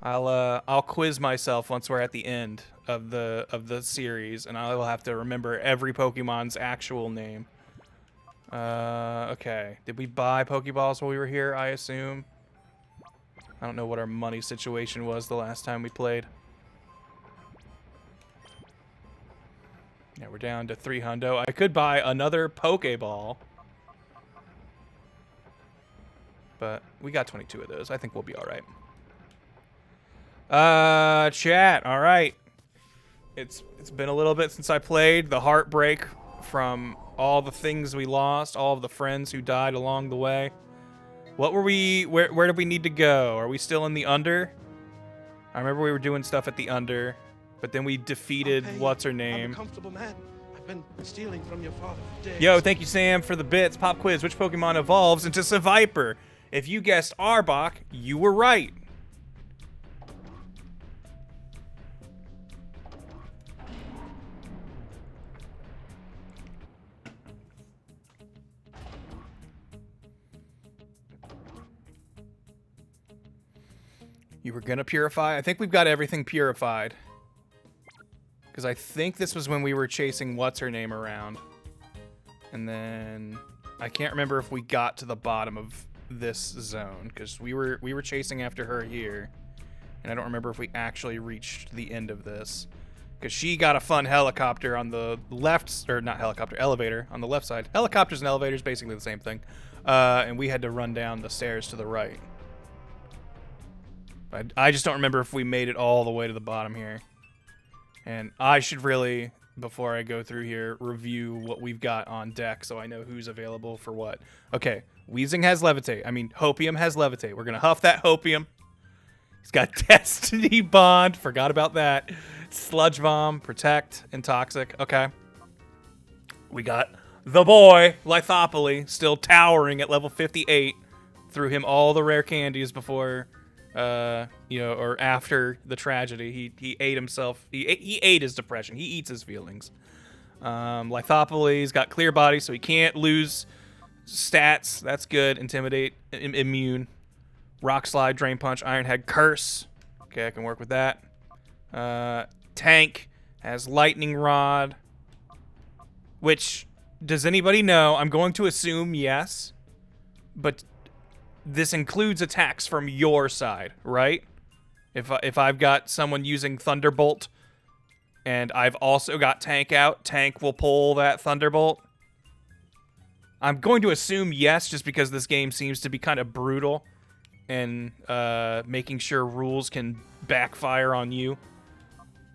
I'll quiz myself once we're at the end of the series, and I will have to remember every Pokemon's actual name. Okay. Did we buy Pokeballs while we were here, I assume? I don't know what our money situation was the last time we played. Yeah, we're down to 3 hundo. I could buy another Pokeball. But we got 22 of those. I think we'll be alright. Chat. Alright. It's been a little bit since I played. The heartbreak from all the things we lost, all of the friends who died along the way. What were we... Where did we need to go? Are we still in the under? I remember we were doing stuff at the under, but then we defeated what's-her-name. I'm a comfortable man. I've been stealing from your father for days. Yo, thank you, Sam, for the bits. Pop quiz. Which Pokemon evolves into Seviper? If you guessed Arbok, you were right. You were gonna purify? I think we've got everything purified. Because I think this was when we were chasing what's-her-name around. And then... I can't remember if we got to the bottom of this zone. Because we were chasing after her here. And I don't remember if we actually reached the end of this. Because she got a fun helicopter on the left... Or not helicopter, elevator on the left side. Helicopters and elevators, basically the same thing. And we had to run down the stairs to the right. I just don't remember if we made it all the way to the bottom here. And I should really, before I go through here, review what we've got on deck so I know who's available for what. Okay, Weezing has Levitate. I mean, Hopium has Levitate. We're going to huff that Hopium. He's got Destiny Bond. Forgot about that. Sludge Bomb, Protect, and Toxic. Okay. We got the boy, Lithopoly, still towering at level 58. Threw him all the rare candies before... or after the tragedy, he ate himself. He ate his depression. He eats his feelings. Lithopoly's got clear body, so he can't lose stats. That's good. Intimidate, immune. Rock Slide, Drain Punch, Iron Head, Curse. Okay, I can work with that. Tank has Lightning Rod. Which, does anybody know? I'm going to assume yes. But... this includes attacks from your side, right? If I've got someone using Thunderbolt and I've also got Tank out, Tank will pull that Thunderbolt. I'm going to assume yes, just because this game seems to be kind of brutal and making sure rules can backfire on you.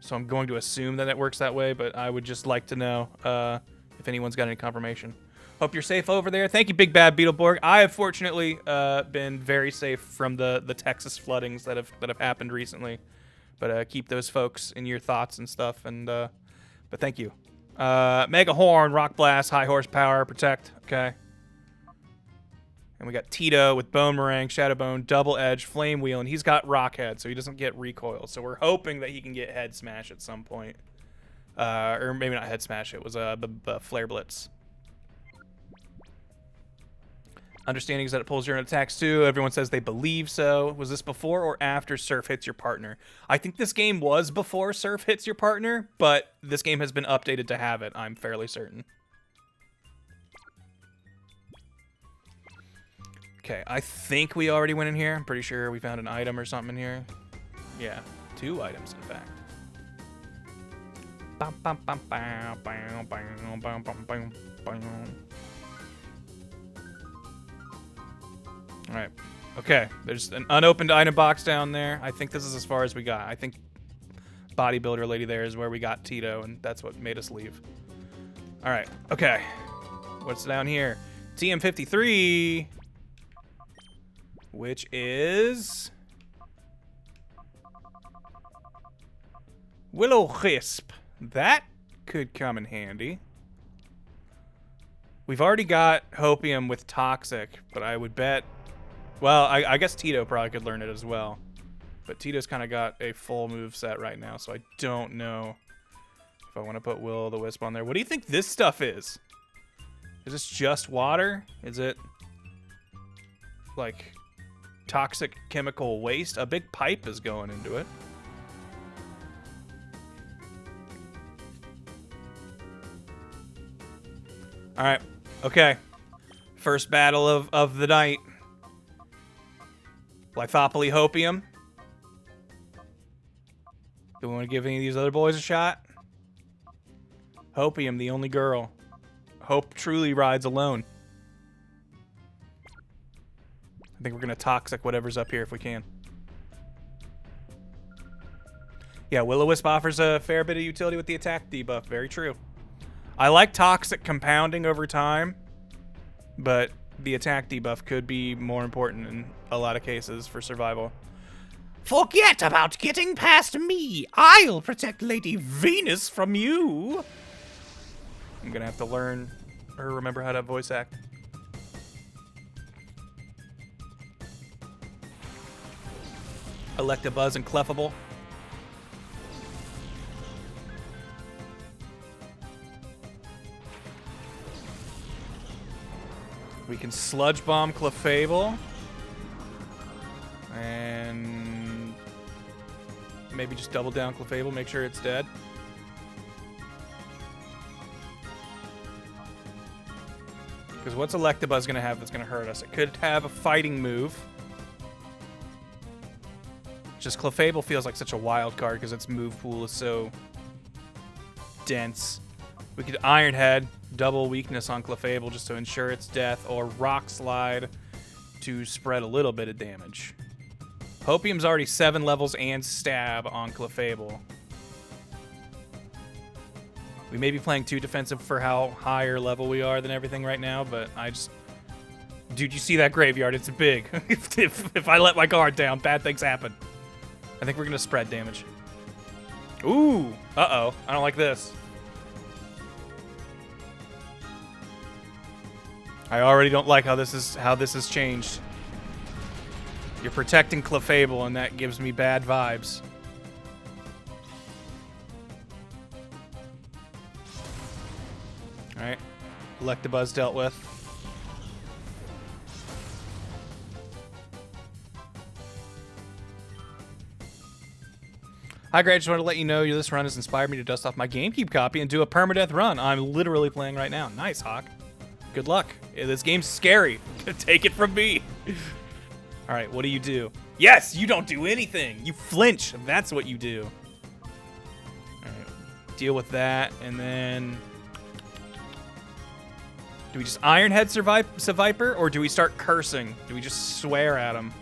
So I'm going to assume that it works that way, but I would just like to know if anyone's got any confirmation. Hope you're safe over there. Thank you, Big Bad Beetleborg. I have fortunately been very safe from the Texas floodings that have happened recently. But keep those folks in your thoughts and stuff. And but thank you. Mega Horn, Rock Blast, High Horsepower, Protect. Okay. And we got Tito with Bone Meringue, Shadow Bone, Double Edge, Flame Wheel, and he's got Rock Head, so he doesn't get recoil. So we're hoping that he can get Head Smash at some point. Or maybe not Head Smash. It was the Flare Blitz. Understanding is that it pulls your own attacks too. Everyone says they believe so. Was this before or after Surf hits your partner? I think this game was before Surf hits your partner, but this game has been updated to have it, I'm fairly certain. Okay, I think we already went in here. I'm pretty sure we found an item or something in here. Yeah, 2 items, in fact. Alright. Okay. There's an unopened item box down there. I think this is as far as we got. I think bodybuilder lady there is where we got Tito, and that's what made us leave. Alright. Okay. What's down here? TM53, which is... Will-O-Wisp. That could come in handy. We've already got Hopium with Toxic, but I would bet... Well, I guess Tito probably could learn it as well. But Tito's kind of got a full move set right now, so I don't know if I want to put Will-O-Wisp on there. What do you think this stuff is? Is this just water? Is it, like, toxic chemical waste. A big pipe is going into it. All right. Okay. First battle of the night. Lithopoly Hopium. Do we want to give any of these other boys a shot? Hopium, the only girl. Hope truly rides alone. I think we're going to toxic whatever's up here if we can. Yeah, Will-O-Wisp offers a fair bit of utility with the attack debuff. Very true. I like toxic compounding over time, but the attack debuff could be more important in a lot of cases for survival. Forget about getting past me. I'll protect Lady Venus from you. I'm gonna have to learn or remember how to voice act. Electabuzz and Clefable. We can Sludge Bomb Clefable. And maybe just double down Clefable, make sure it's dead. Because what's Electabuzz going to have that's going to hurt us? It could have a fighting move. Just Clefable feels like such a wild card because its move pool is so dense. We could Iron Head, double weakness on Clefable just to ensure its death, or Rock Slide to spread a little bit of damage. Hopium's already 7 levels and Stab on Clefable. We may be playing too defensive for how higher level we are than everything right now, but I just... Dude, you see that graveyard? It's big. if I let my guard down, bad things happen. I think we're going to spread damage. Ooh! Uh-oh. I don't like this. I already don't like how this has changed. You're protecting Clefable, and that gives me bad vibes. Alright. Electabuzz dealt with. Hi, Greg. Just wanted to let you know this run has inspired me to dust off my GameCube copy and do a permadeath run. I'm literally playing right now. Nice, Hawk. Good luck. This game's scary. Take it from me. All right, what do you do? Yes, you don't do anything. You flinch. That's what you do. All right, deal with that, and then... Do we just Iron Head Seviper, or do we start cursing? Do we just swear at him?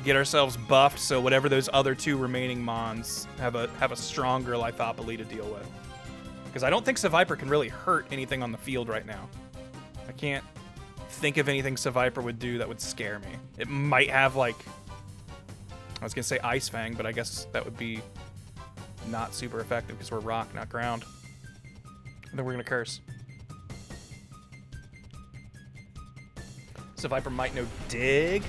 Get ourselves buffed so whatever those other 2 remaining mons have a stronger Lithopoly to deal with. Because I don't think Seviper can really hurt anything on the field right now. I can't think of anything Seviper would do that would scare me. It might have, like... I was going to say Ice Fang, but I guess that would be not super effective because we're rock, not ground. And then we're going to curse. Seviper might know Dig.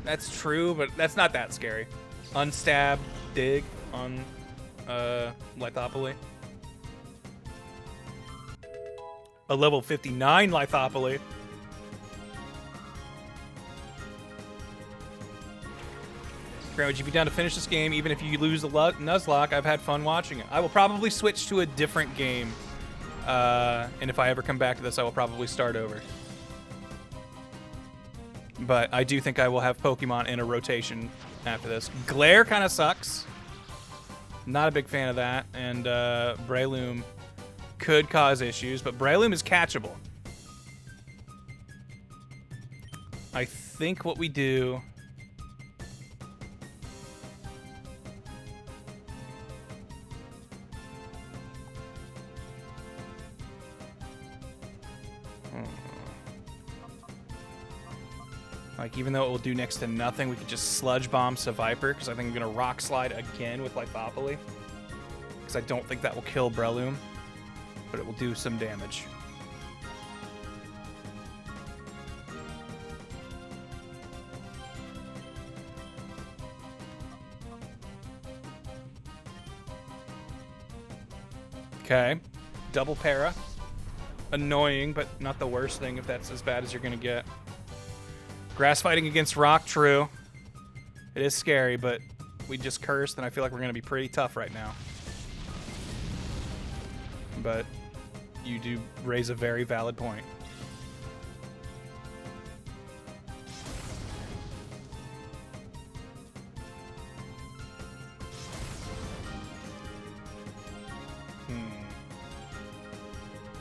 That's true, but that's not that scary. Unstab, Dig on Lithopoly. A level 59 Lithopoly. Grant, would you be down to finish this game even if you lose the Nuzlocke? I've had fun watching it. I will probably switch to a different game. And if I ever come back to this, I will probably start over. But I do think I will have Pokemon in a rotation after this. Glare kind of sucks. Not a big fan of that. And Breloom could cause issues, but Breloom is catchable. I think what we do... Like, even though it will do next to nothing, we could just Sludge Bomb Seviper, because I think I'm going to Rock Slide again with Lithopoly. Because I don't think that will kill Breloom, but it will do some damage. Okay. Double Para. Annoying, but not the worst thing if that's as bad as you're going to get. Grass fighting against rock, true. It is scary, but we just cursed, and I feel like we're going to be pretty tough right now. But you do raise a very valid point.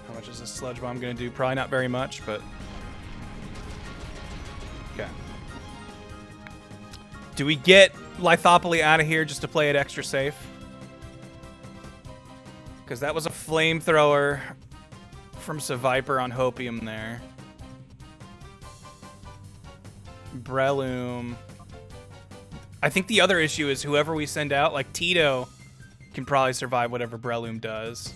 How much is this sludge bomb going to do? Probably not very much, but... Okay. Do we get Lithopoly out of here just to play it extra safe? Because that was a flamethrower from Seviper on Hopium there. Breloom. I think the other issue is whoever we send out, like Tito, can probably survive whatever Breloom does.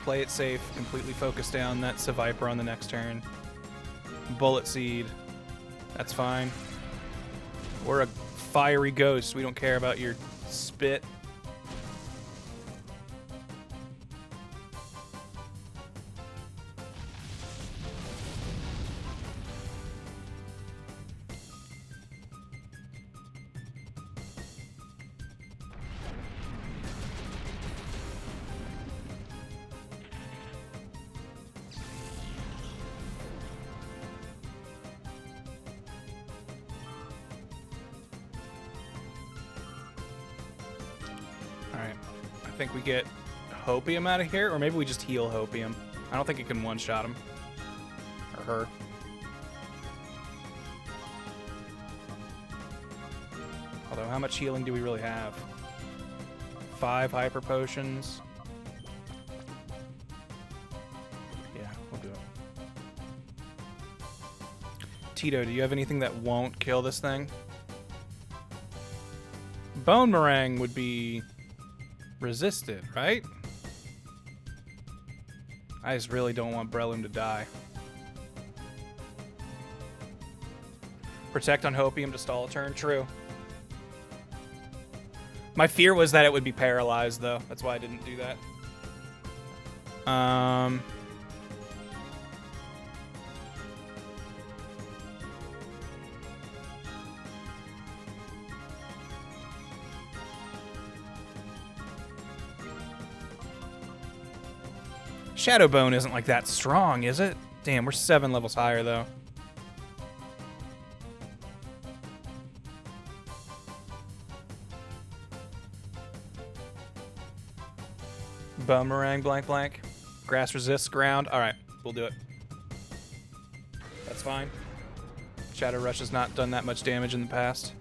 Play it safe, completely focus down that Seviper on the next turn. Bullet Seed. That's fine. We're a fiery ghost. We don't care about your spit. I think we get Hopium out of here, or maybe we just heal Hopium. I don't think it can one-shot him. Or her. Although, how much healing do we really have? 5 hyper potions. Yeah, we'll do it. Tito, do you have anything that won't kill this thing? Bone Meringue would be resisted, right? I just really don't want Breloom to die. Protect on Hopium to stall a turn, true. My fear was that it would be paralyzed, though. That's why I didn't do that. Shadowbone isn't like that strong, is it? Damn, we're 7 levels higher, though. Boomerang, blank, blank. Grass resists ground. All right, we'll do it. That's fine. Shadow Rush has not done that much damage in the past.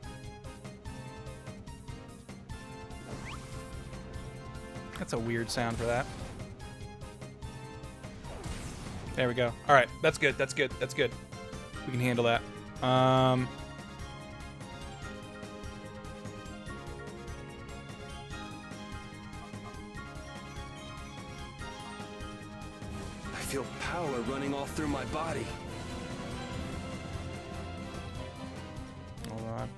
That's a weird sound for that. There we go. All right, that's good. That's good. That's good. We can handle that. I feel power running all through my body. Hold on.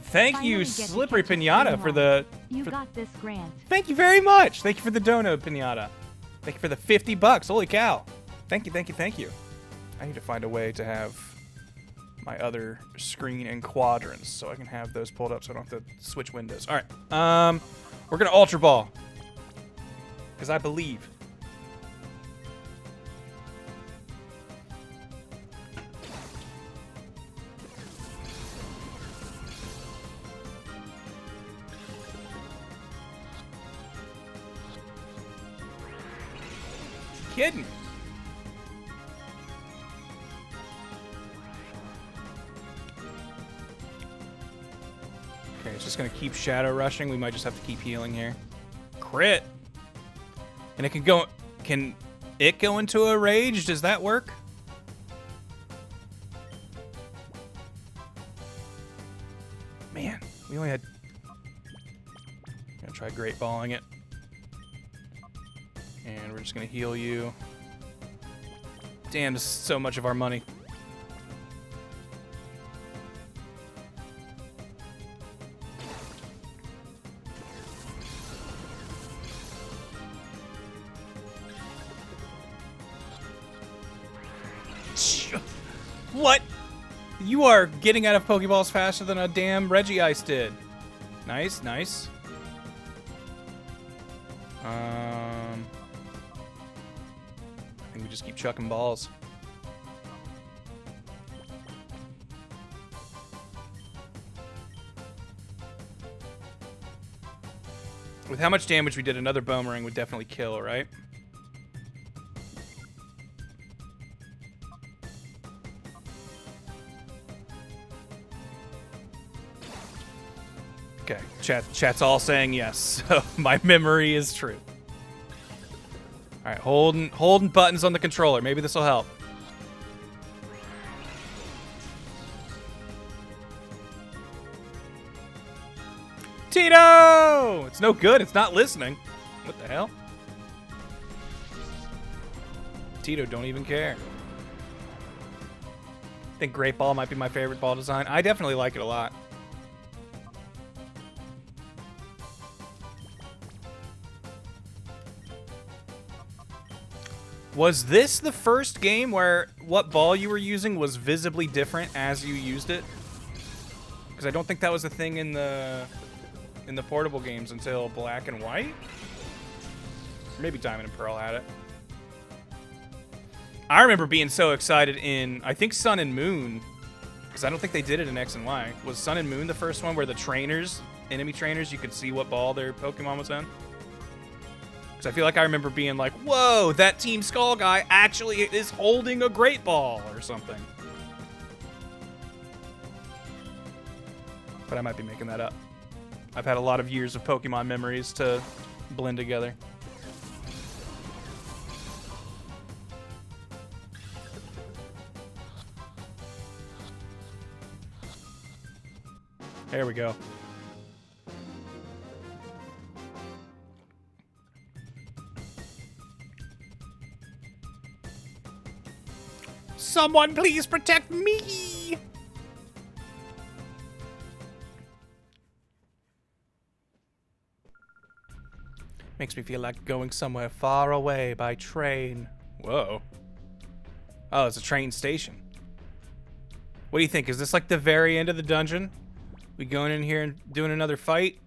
Thank you, Slippery Pinata, for the... You got this, Grant. Thank you very much. Thank you for the dono, Pinata. Thank you for the 50 bucks. Holy cow. Thank you, thank you, thank you. I need to find a way to have my other screen in quadrants so I can have those pulled up so I don't have to switch windows. All right. We're going to Ultra Ball. Because I believe. Kidding. Okay, it's just gonna keep shadow rushing. We might just have to keep healing here. Crit. And it can go. Can it go into a rage? Does that work? Man, we only had. I'm gonna try Try Great Balling it. And we're just gonna heal you. Damn, this is so much of our money. What? You are getting out of Pokeballs faster than a damn Regice did. Nice, nice. I think we just keep chucking balls. With how much damage we did, another Boomerang would definitely kill, right? Okay, chat's all saying yes, so my memory is true. All right, holding buttons on the controller. Maybe this will help. Tito! It's no good. It's not listening. What the hell? Tito don't even care. I think Great Ball might be my favorite ball design. I definitely like it a lot. Was this the first game where what ball you were using was visibly different as you used it? Because I don't think that was a thing in the portable games until Black and White. Or maybe Diamond and Pearl had it. I remember being so excited in, I think, Sun and Moon, because I don't think they did it in X and Y. Was Sun and Moon the first one where the trainers, enemy trainers, you could see what ball their Pokemon was in? Because I feel like I remember being like, whoa, that Team Skull guy actually is holding a Great Ball or something. But I might be making that up. I've had a lot of years of Pokemon memories to blend together. There we go. Someone please protect me! Makes me feel like going somewhere far away by train. Whoa. Oh, it's a train station. What do you think? Is this like the very end of the dungeon? We going in here and doing another fight?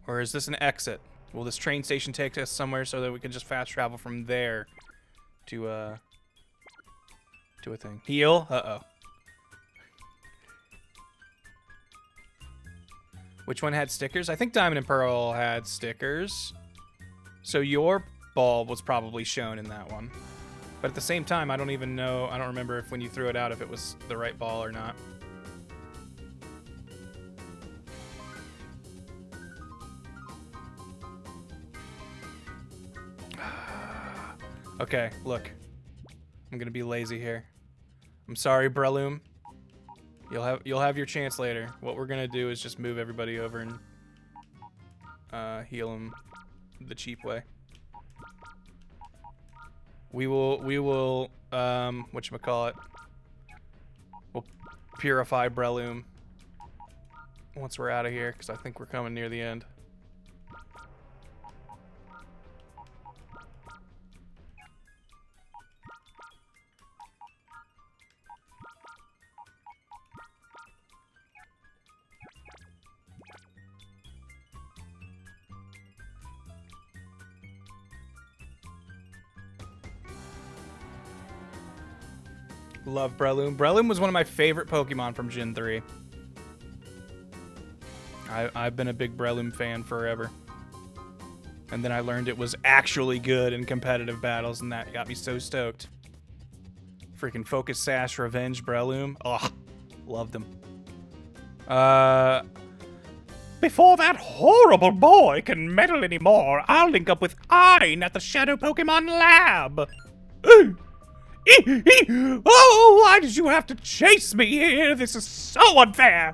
Or is this an exit? Will this train station take us somewhere so that we can just fast travel from there to a thing? Heal? Uh-oh. Which one had stickers? I think Diamond and Pearl had stickers. So your ball was probably shown in that one. But at the same time, I don't even know, I don't remember if when you threw it out if it was the right ball or not. Okay, look. I'm gonna be lazy here. I'm sorry, Breloom. You'll have your chance later. What we're gonna do is just move everybody over and heal them the cheap way. We will whatchamacallit? We'll purify Breloom once we're out of here, because I think we're coming near the end. Love Breloom. Breloom was one of my favorite Pokemon from Gen 3. I've been a big Breloom fan forever. And then I learned it was actually good in competitive battles, and that got me so stoked. Freaking Focus Sash Revenge Breloom. Oh, loved him. Before that horrible boy can meddle anymore, I'll link up with Ein at the Shadow Pokemon Lab. Oh, why did you have to chase me here? This is so unfair.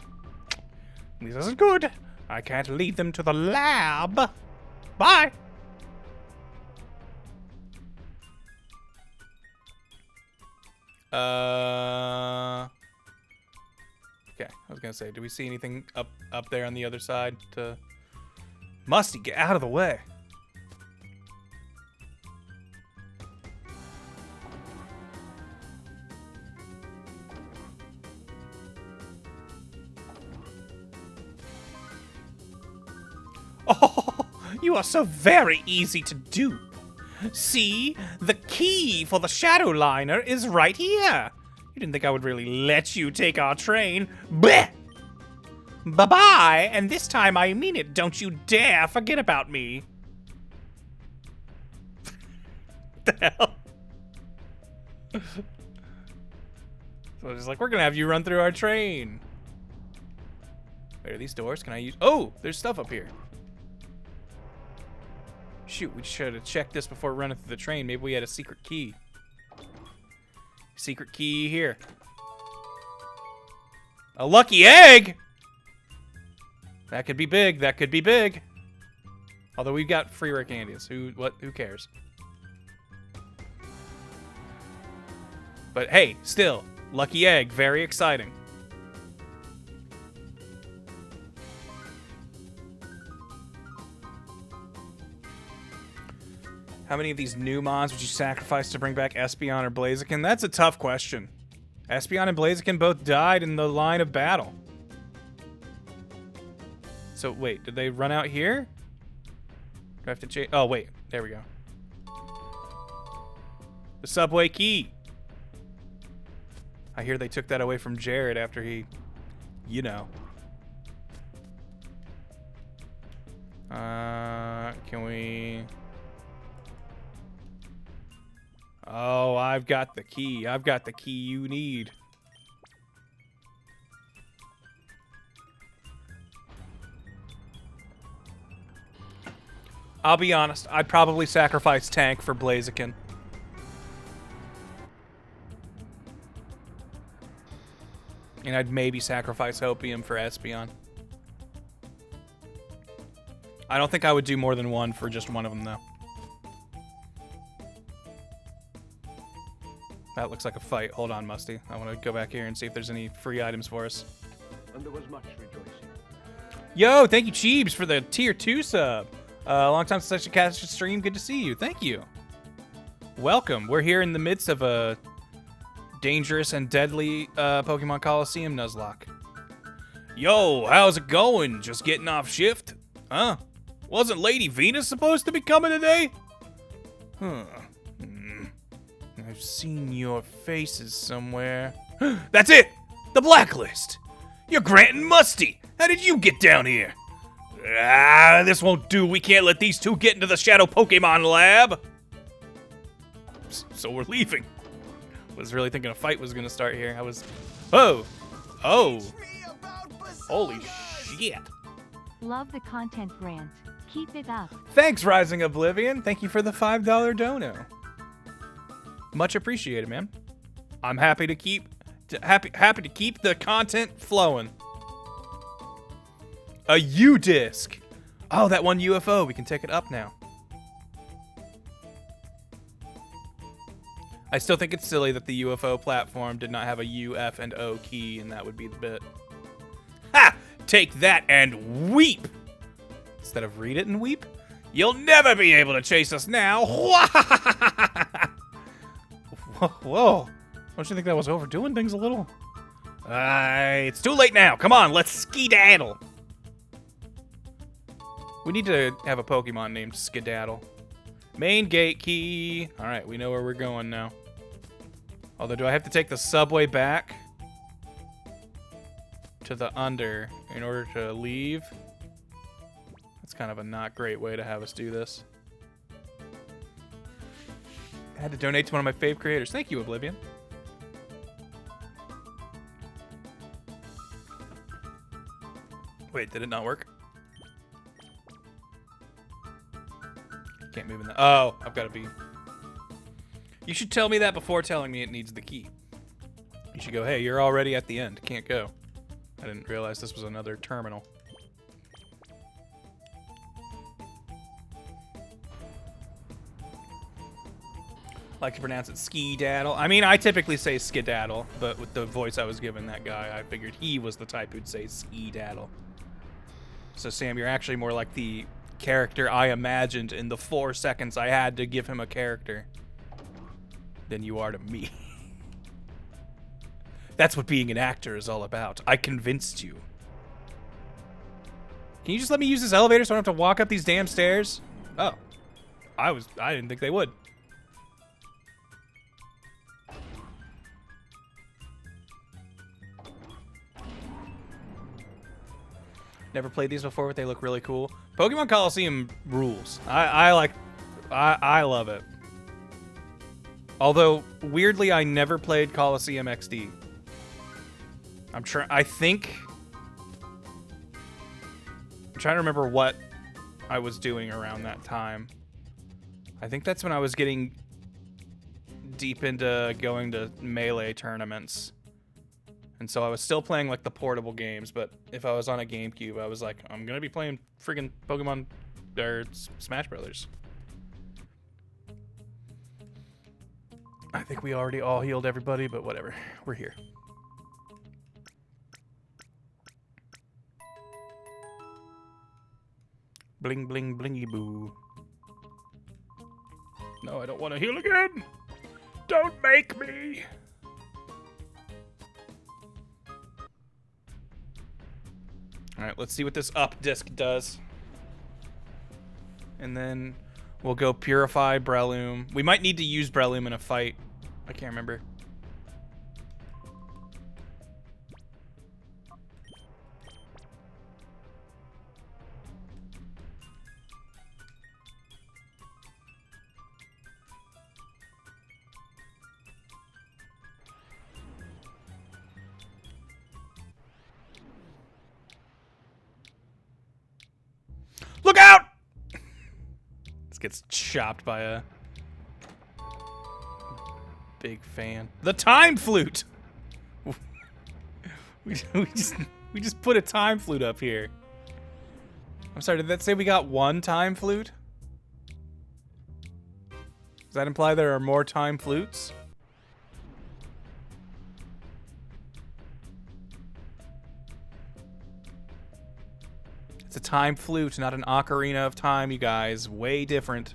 This isn't good. I can't lead them to the lab. Bye. Okay, I was gonna say, do we see anything up there on the other side? Musty, get out of the way. Oh, you are so very easy to dupe. See, the key for the shadow liner is right here. You didn't think I would really let you take our train? Bleh! Bye-bye, and this time I mean it. Don't you dare forget about me. What the hell? So it's like, we're gonna have you run through our train. Wait, are these doors? Can I use... Oh, there's stuff up here. Shoot, we should have checked this before running through the train. Maybe we had a secret key. Secret key here. A lucky egg! That could be big. That could be big. Although we've got free rare candies. Who cares? But hey, still, lucky egg. Very exciting. How many of these new mons would you sacrifice to bring back Espeon or Blaziken? That's a tough question. Espeon and Blaziken both died in the line of battle. So, wait, did they run out here? Do I have to change? Oh, wait, there we go. The subway key. I hear they took that away from Jared after he, you know. Can we... Oh, I've got the key. I've got the key you need. I'll be honest, I'd probably sacrifice Tank for Blaziken. And I'd maybe sacrifice Hopium for Espeon. I don't think I would do more than one for just one of them, though. That looks like a fight. Hold on, Musty. I want to go back here and see if there's any free items for us. And there was much rejoicing. Yo, thank you, Cheebs, for the tier 2 sub. Long time since I catch a stream. Good to see you. Thank you. Welcome. We're here in the midst of a dangerous and deadly Pokemon Colosseum Nuzlocke. Yo, how's it going? Just getting off shift? Huh? Wasn't Lady Venus supposed to be coming today? Huh. I've seen your faces somewhere. That's it! The blacklist! You're Grant and Musty! How did you get down here? Ah, this won't do. We can't let these two get into the Shadow Pokemon Lab. So we're leaving. Was really thinking a fight was gonna start here. I was... Oh! Oh! Holy shit. Love the content, Grant. Keep it up. Thanks, Rising Oblivion. Thank you for the $5 dono. Much appreciated, man. I'm happy to keep happy to keep the content flowing. A U-disc. Oh, that one UFO. We can take it up now. I still think it's silly that the UFO platform did not have a U, F, and O key, and that would be the bit. Ha! Take that and weep! Instead of read it and weep? You'll never be able to chase us now! Whoa. Don't you think that was overdoing things a little? It's too late now. Come on, let's skedaddle. We need to have a Pokemon named Skedaddle. Main gate key. All right, we know where we're going now. Although, do I have to take the subway back to the under in order to leave? That's kind of a not great way to have us do this. I had to donate to one of my fave creators. Thank you, Oblivion. Wait, did it not work? Can't move in the... Oh, I've got to be... You should tell me that before telling me it needs the key. You should go, hey, you're already at the end. Can't go. I didn't realize this was another terminal. like to pronounce it ski-daddle. I mean, I typically say skedaddle, but with the voice I was given that guy, I figured he was the type who'd say ski-daddle. So, Sam, you're actually more like the character I imagined in the 4 seconds I had to give him a character than you are to me. That's what being an actor is all about. I convinced you. Can you just let me use this elevator so I don't have to walk up these damn stairs? Oh. I didn't think they would. Never played these before, but they look really cool. Pokemon Colosseum rules. I love it. Although, weirdly, I never played Colosseum XD. I'm trying to remember what I was doing around that time. I think that's when I was getting deep into going to Melee tournaments. And so I was still playing like the portable games, but if I was on a GameCube, I was like, I'm gonna be playing freaking Pokemon or Smash Brothers. I think we already all healed everybody, but whatever. We're here. Bling, bling, blingy boo. No, I don't want to heal again. Don't make me. All right, let's see what this up disc does. And then we'll go purify Breloom. We might need to use Breloom in a fight. I can't remember. Look out! This gets chopped by a big fan. The time flute. we just put a time flute up here. I'm sorry, did that say we got one time flute? Does that imply there are more time flutes? It's a time flute, not an ocarina of time, you guys. Way different.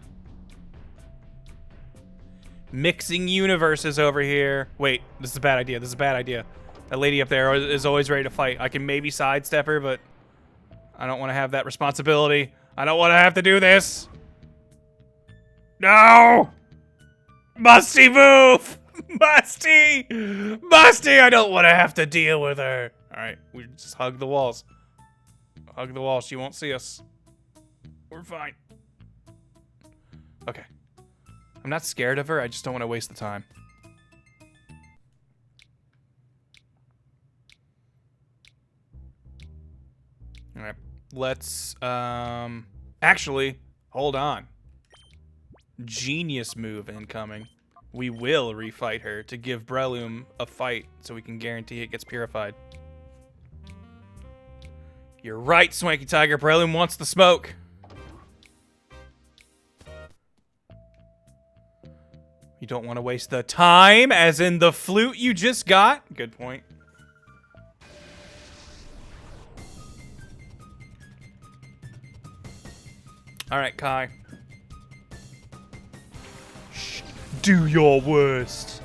Mixing universes over here. Wait, this is a bad idea. This is a bad idea. That lady up there is always ready to fight. I can maybe sidestep her, but I don't want to have that responsibility. I don't want to have to do this. No! Musty move! Musty! Musty! I don't want to have to deal with her. All right, we just hug the walls. Hug the wall. She won't see us. We're fine. Okay. I'm not scared of her. I just don't want to waste the time. All right. Let's, actually, hold on. Genius move incoming. We will refight her to give Breloom a fight so we can guarantee it gets purified. You're right, Swanky Tiger. Breloom wants the smoke. You don't want to waste the time, as in the flute you just got. Good point. All right, Kai. Shh. Do your worst.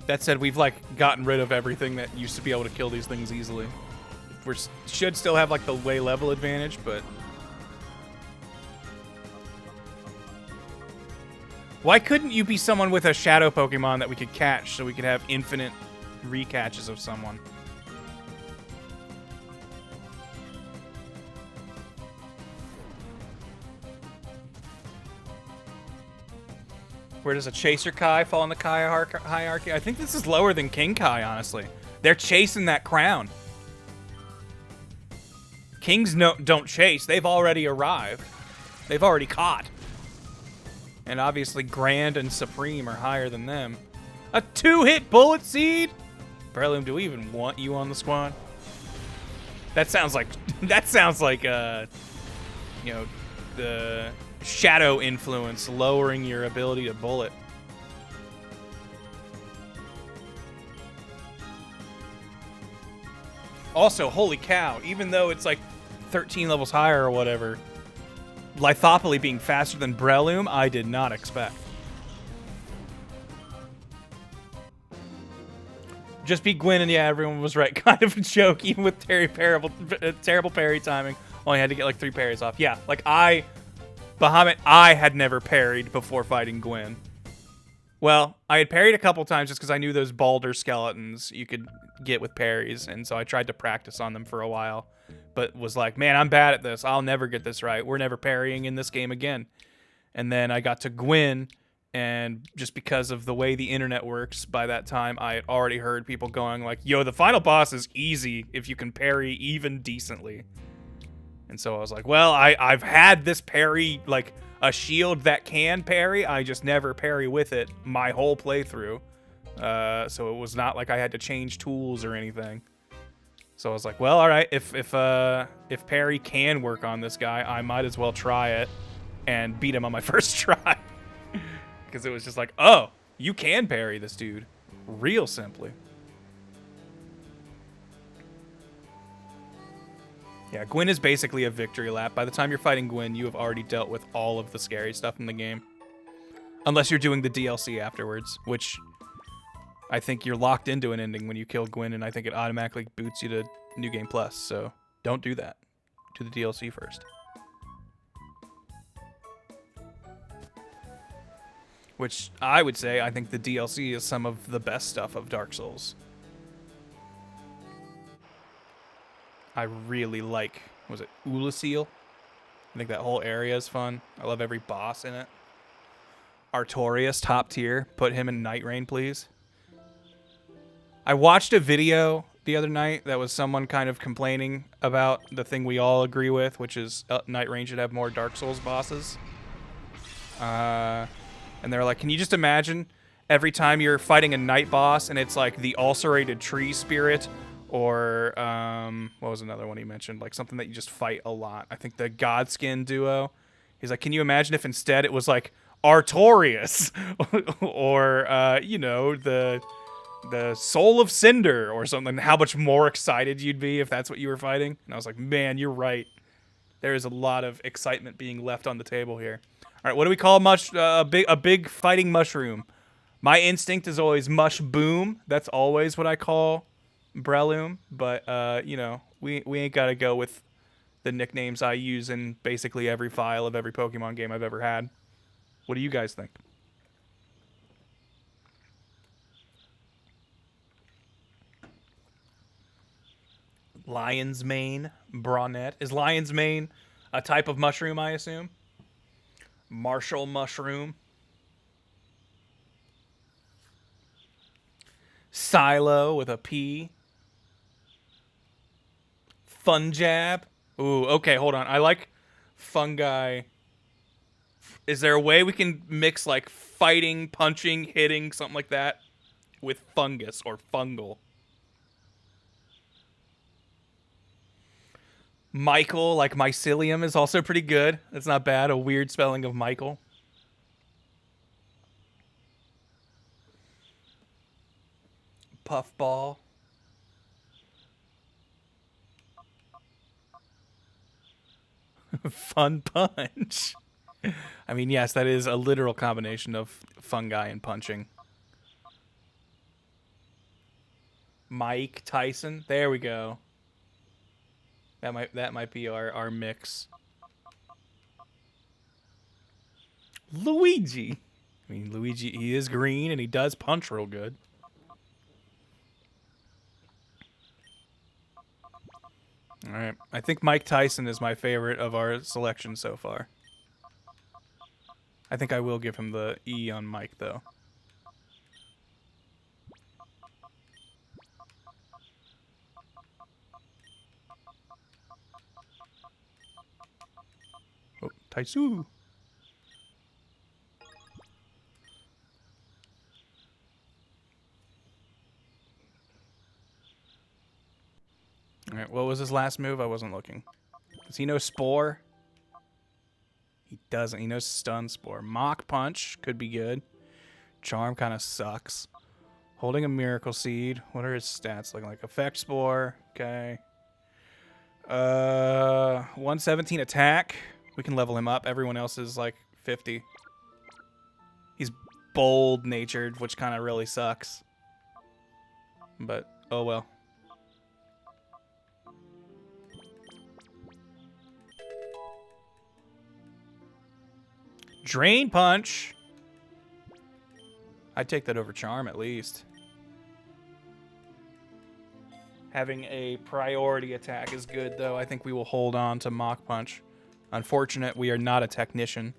That said, we've, like, gotten rid of everything that used to be able to kill these things easily. We should still have, like, the way level advantage, but... Why couldn't you be someone with a shadow Pokemon that we could catch so we could have infinite recatches of someone? Where does a Chaser Kai fall in the Kai hierarchy? I think this is lower than King Kai, honestly. They're chasing that crown. Kings don't chase. They've already arrived. They've already caught. And obviously Grand and Supreme are higher than them. A 2-hit Bullet Seed? Breloom, do we even want you on the squad? That sounds like, you know, the shadow influence lowering your ability to bullet. Also, holy cow, even though it's like 13 levels higher or whatever, Lithopoly being faster than Breloom, I did not expect. Just beat Gwyn, and yeah, everyone was right. Kind of a joke, even with terrible parry timing. Only had to get like 3 parries off. Yeah, like Bahamut, I had never parried before fighting Gwyn. Well, I had parried a couple times just because I knew those Balder skeletons you could get with parries, and so I tried to practice on them for a while, but was like, man, I'm bad at this. I'll never get this right. We're never parrying in this game again. And then I got to Gwyn, and just because of the way the internet works, by that time, I had already heard people going like, yo, the final boss is easy if you can parry even decently. And so I was like, well, I've had this parry, like a shield that can parry. I just never parry with it my whole playthrough. So it was not like I had to change tools or anything. So I was like, well, all right, if parry can work on this guy, I might as well try it and beat him on my first try. Because it was just like, oh, you can parry this dude real simply. Yeah, Gwyn is basically a victory lap. By the time you're fighting Gwyn, you have already dealt with all of the scary stuff in the game. Unless you're doing the DLC afterwards, which I think you're locked into an ending when you kill Gwyn, and I think it automatically boots you to New Game Plus, so don't do that. Do the DLC first. Which I would say, I think the DLC is some of the best stuff of Dark Souls. I really like, was it Ulasil? I think that whole area is fun. I love every boss in it. Artorias, top tier. Put him in Night Rain, please. I watched a video the other night that was someone kind of complaining about the thing we all agree with, which is Night Rain should have more Dark Souls bosses. And they're like, can you just imagine every time you're fighting a night boss and it's like the ulcerated tree spirit, or what was another one he mentioned? Like something that you just fight a lot. I think the Godskin duo. He's like, can you imagine if instead it was like Artorias or you know, the Soul of Cinder or something? How much more excited you'd be if that's what you were fighting? And I was like, man, you're right. There is a lot of excitement being left on the table here. All right, what do we call a big fighting mushroom? My instinct is always Mush Boom. That's always what I call Breloom, but you know, we ain't gotta go with the nicknames I use in basically every file of every Pokemon game I've ever had. What do you guys think? Lion's Mane, Bronette. Is Lion's Mane a type of mushroom, I assume? Marshall Mushroom. Silo with a P. Funjab. Ooh, okay, hold on. I like fungi. Is there a way we can mix like fighting, punching, hitting, something like that with fungus or fungal? Michael, like mycelium, is also pretty good. That's not bad. A weird spelling of Michael. Puffball. Fun punch. I mean, yes, that is a literal combination of fungi and punching. Mike Tyson. There we go. That might be our mix. Luigi. I mean, Luigi, he is green and he does punch real good. All right. I think Mike Tyson is my favorite of our selection so far. I think I will give him the E on Mike, though. Oh, Tyson. All right, what was his last move? I wasn't looking. Does he know Spore? doesn't. He knows Stun Spore. Mock Punch could be good. Charm kind of sucks. Holding a Miracle Seed. What are his stats looking like? Effect Spore. Okay. 117 attack. We can level him up. Everyone else is like 50. He's bold natured, which kind of really sucks. But oh well. Drain Punch. I'd take that over Charm at least. Having a priority attack is good, though. I think we will hold on to Mock Punch. Unfortunate, we are not a technician.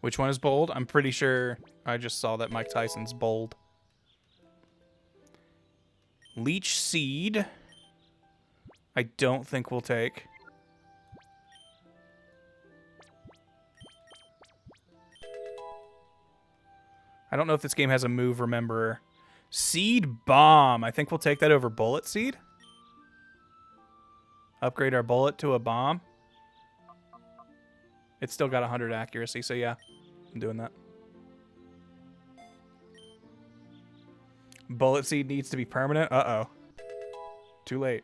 Which one is bold? I'm pretty sure I just saw that Mike Tyson's bold. Leech Seed. I don't think we'll take. I don't know if this game has a move rememberer. Seed Bomb. I think we'll take that over Bullet Seed. Upgrade our Bullet to a Bomb. It's still got 100 accuracy, so yeah. I'm doing that. Bullet Seed needs to be permanent. Uh-oh. Too late.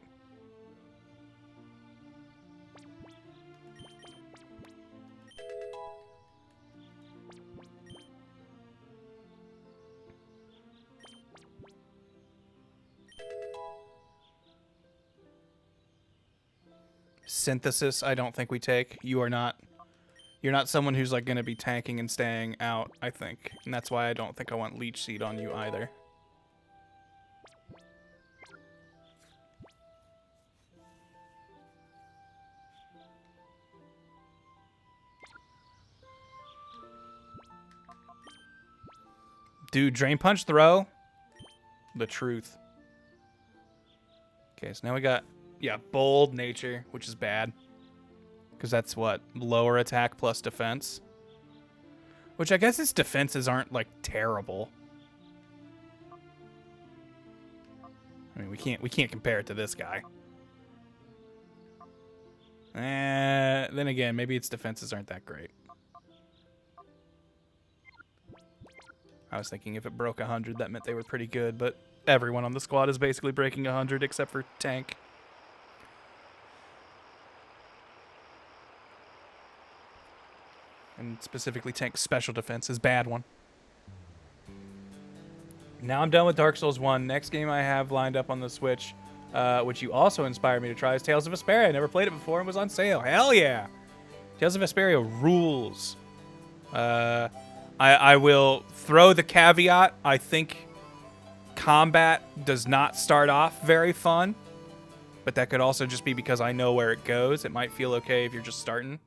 Synthesis, I don't think we take. You're not someone who's like gonna be tanking and staying out, I think. And that's why I don't think I want Leech Seed on you either. Dude, Drain Punch throw. The truth. Okay, so now we got, yeah, bold nature, which is bad. Because that's what? Lower attack plus defense. Which I guess his defenses aren't, like, terrible. I mean, we can't compare it to this guy. Then again, maybe its defenses aren't that great. I was thinking if it broke 100, that meant they were pretty good, but everyone on the squad is basically breaking 100 except for Tank. And specifically Tank's special defense is bad one. Now I'm done with Dark Souls 1. Next game I have lined up on the Switch, which you also inspired me to try, is Tales of Vesperia. I never played it before and was on sale. Hell yeah! Tales of Vesperia rules. I will throw the caveat. I think combat does not start off very fun, but that could also just be because I know where it goes. It might feel okay if you're just starting.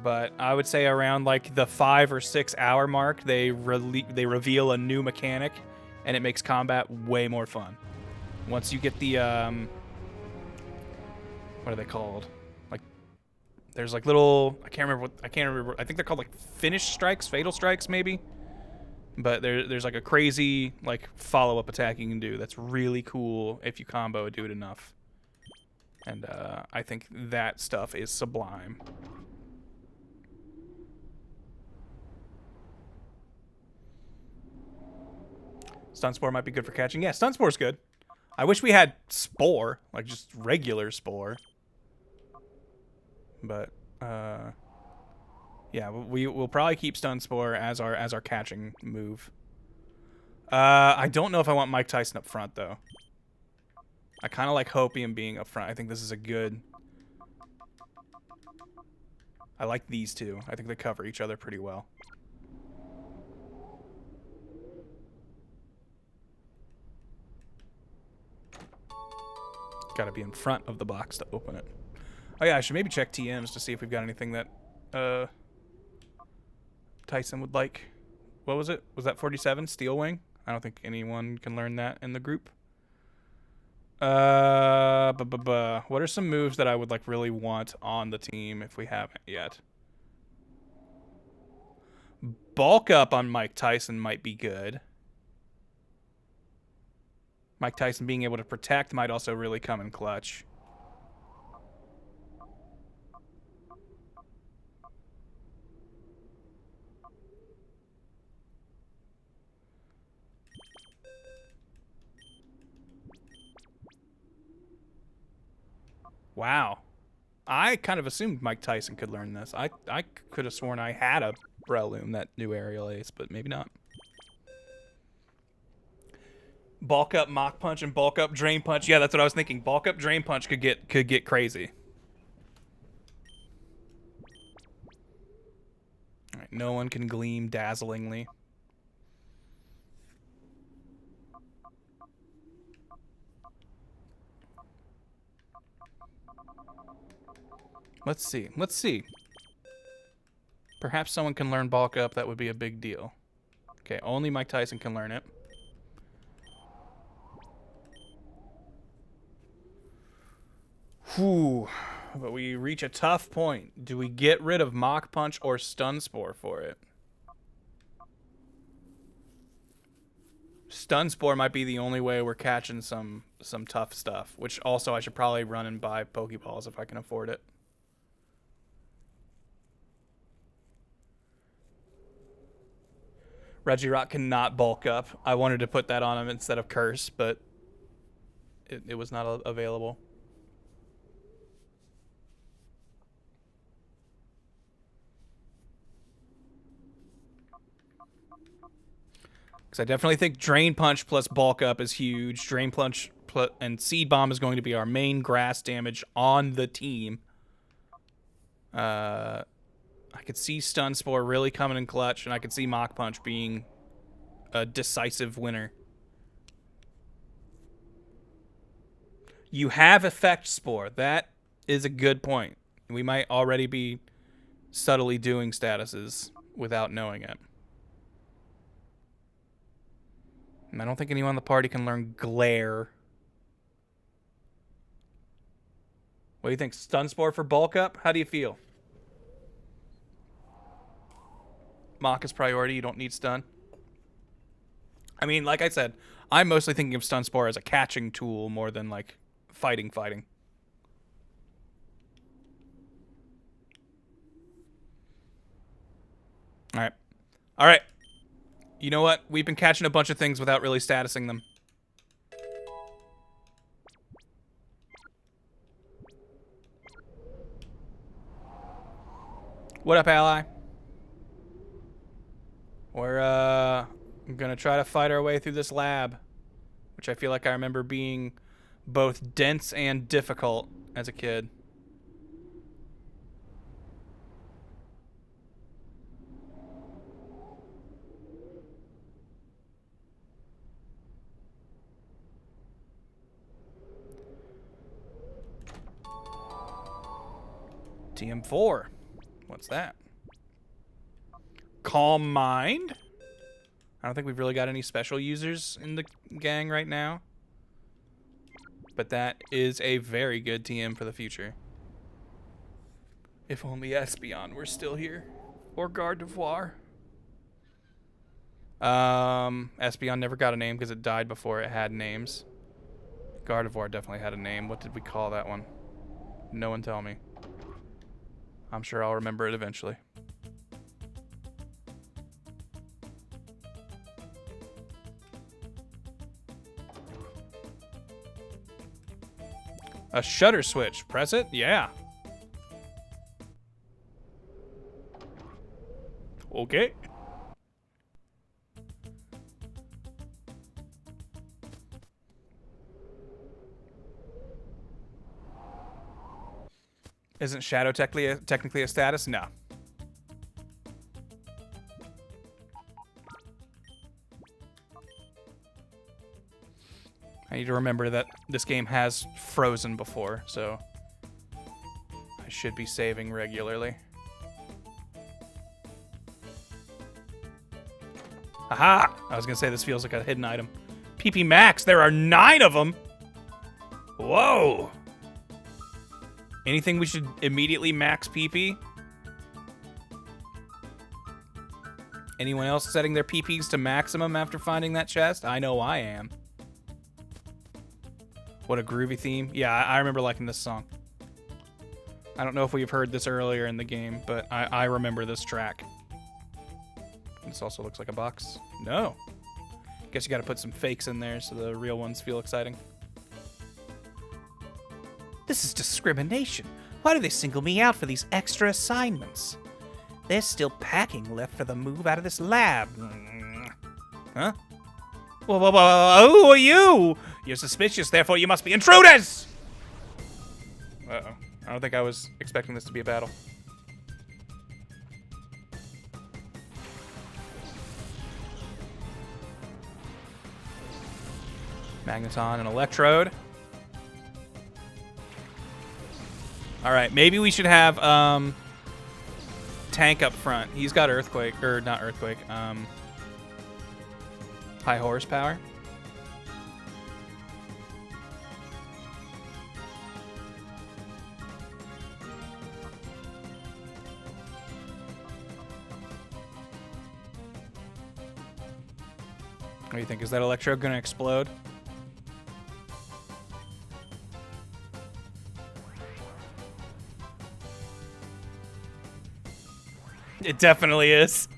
But I would say around like the 5 or 6 hour mark, they reveal a new mechanic, and it makes combat way more fun. Once you get the what are they called? Like, there's like little, I can't remember. I think they're called like finish strikes, fatal strikes maybe. But there's like a crazy like follow-up attack you can do that's really cool if you combo and do it enough. And I think that stuff is sublime. Stun Spore might be good for catching. Yeah, Stun Spore's good. I wish we had Spore, like just regular Spore. But yeah, we'll probably keep Stun Spore as our catching move. I don't know if I want Mike Tyson up front though. I kind of like Hopium being up front. I think this is a good. I like these two. I think they cover each other pretty well. Got to be in front of the box to open it. Oh yeah, I should maybe check TMs to see if we've got anything that Tyson would like. What was it? Was that 47? Steel Wing? I don't think anyone can learn that in the group. What are some moves that I would like really want on the team if we haven't yet? Bulk up on Mike Tyson might be good. Mike Tyson being able to protect might also really come in clutch. Wow. I kind of assumed Mike Tyson could learn this. I could have sworn I had a Breloom that knew aerial ace, but maybe not. Bulk up Mach Punch and bulk up Drain Punch. Yeah, that's what I was thinking. Bulk up Drain Punch could get crazy. All right, no one can gleam dazzlingly. Let's see. Let's see. Perhaps someone can learn bulk up. That would be a big deal. Okay, only Mike Tyson can learn it. Whew. But we reach a tough point. Do we get rid of Mach Punch or Stun Spore for it? Stun Spore might be the only way we're catching some tough stuff. Which also I should probably run and buy Pokeballs if I can afford it. Regirock cannot bulk up. I wanted to put that on him instead of Curse, but it was not available. Because I definitely think Drain Punch plus bulk up is huge. Drain Punch and Seed Bomb is going to be our main grass damage on the team. I could see Stun Spore really coming in clutch, and I could see Mach Punch being a decisive winner. You have Effect Spore. That is a good point. We might already be subtly doing statuses without knowing it. And I don't think anyone on the party can learn Glare. What do you think? Stun Spore for bulk up? How do you feel? Mach is priority. You don't need stun. I mean, like I said, I'm mostly thinking of Stun Spore as a catching tool more than like fighting. All right. You know what? We've been catching a bunch of things without really statusing them. What up, ally? We're gonna try to fight our way through this lab, which I feel like I remember being both dense and difficult as a kid. TM4. What's that? Calm Mind? I don't think we've really got any special users in the gang right now. But that is a very good TM for the future. If only Espeon were still here. Or Gardevoir. Espeon never got a name because it died before it had names. Gardevoir definitely had a name. What did we call that one? No one tell me. I'm sure I'll remember it eventually. A shutter switch. Press it? Yeah. Okay. Isn't Shadow technically a status? No. I need to remember that this game has frozen before, so I should be saving regularly. Aha! I was gonna say this feels like a hidden item. PP Max, there are 9 of them! Whoa! Anything we should immediately max PP? Anyone else setting their PPs to maximum after finding that chest? I know I am. What a groovy theme. Yeah, I remember liking this song. I don't know if we've heard this earlier in the game, but I remember this track. This also looks like a box. No. Guess you gotta put some fakes in there so the real ones feel exciting. This is discrimination. Why do they single me out for these extra assignments? There's still packing left for the move out of this lab. Huh? Whoa, who are you? You're suspicious, therefore you must be intruders! Uh-oh. I don't think I was expecting this to be a battle. Magneton and Electrode. Alright, maybe we should have, Tank up front. He's got Earthquake, or not Earthquake, high horsepower. What do you think? Is that Electrode gonna explode? It definitely is.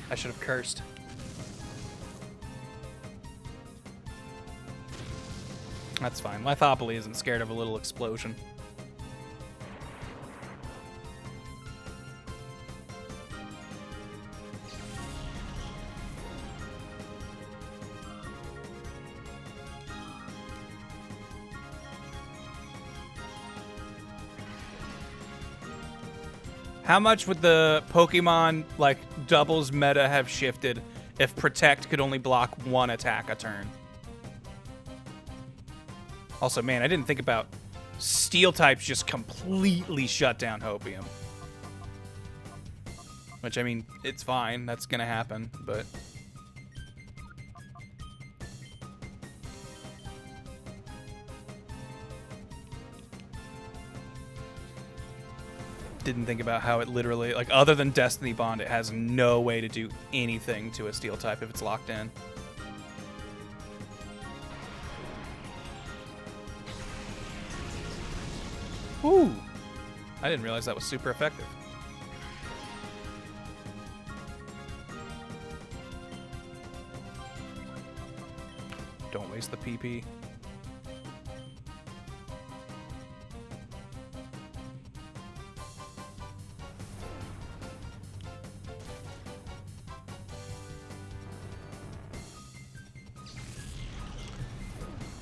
I should have cursed. That's fine. Lithopoly isn't scared of a little explosion. How much would the Pokemon, like, doubles meta have shifted if Protect could only block one attack a turn? Also, man, I didn't think about Steel types just completely shut down Hopium. Which, I mean, it's fine. That's gonna happen, but... Didn't think about how it literally, like, other than Destiny Bond, it has no way to do anything to a Steel type if it's locked in. Ooh! I didn't realize that was super effective. Don't waste the PP.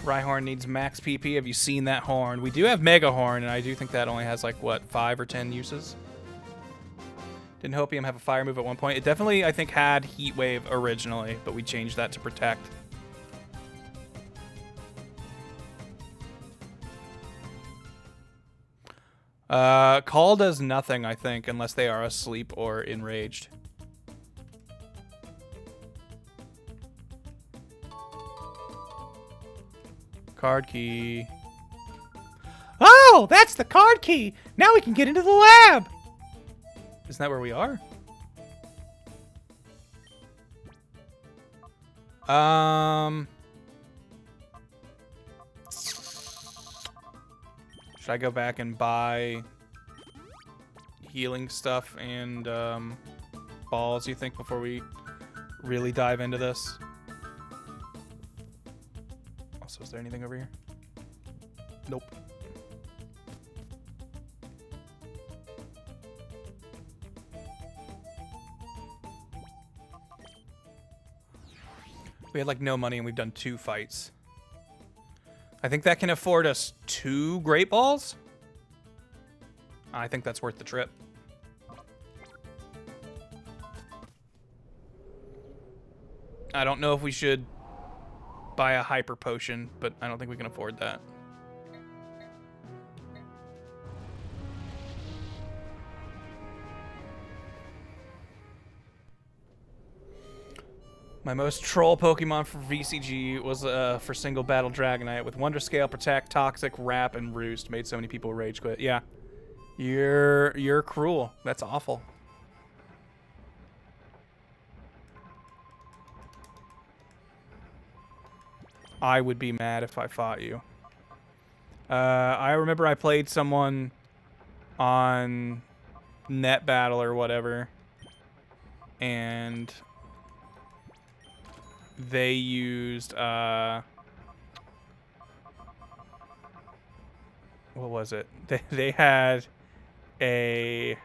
Rhyhorn needs max PP. Have you seen that horn? We do have Mega Horn, and I do think that only has, like, what, 5 or 10 uses? Didn't Hopium have a fire move at one point? It definitely, I think, had Heat Wave originally, but we changed that to Protect. Call does nothing, I think, unless they are asleep or enraged. Card key. Oh, that's the card key! Now we can get into the lab! Isn't that where we are? Should I go back and buy healing stuff and balls, you think, before we really dive into this? Also, is there anything over here? Nope. We had, like, no money and we've done 2 fights. I think that can afford us 2 Great Balls. I think that's worth the trip. I don't know if we should buy a Hyper Potion, but I don't think we can afford that. My most troll Pokemon for VCG was for single battle Dragonite with Wonder Scale, Protect, Toxic, Wrap, and Roost. Made so many people rage quit. Yeah, you're cruel. That's awful. I would be mad if I fought you. I remember I played someone on Net Battle or whatever, and they used was it? They had a...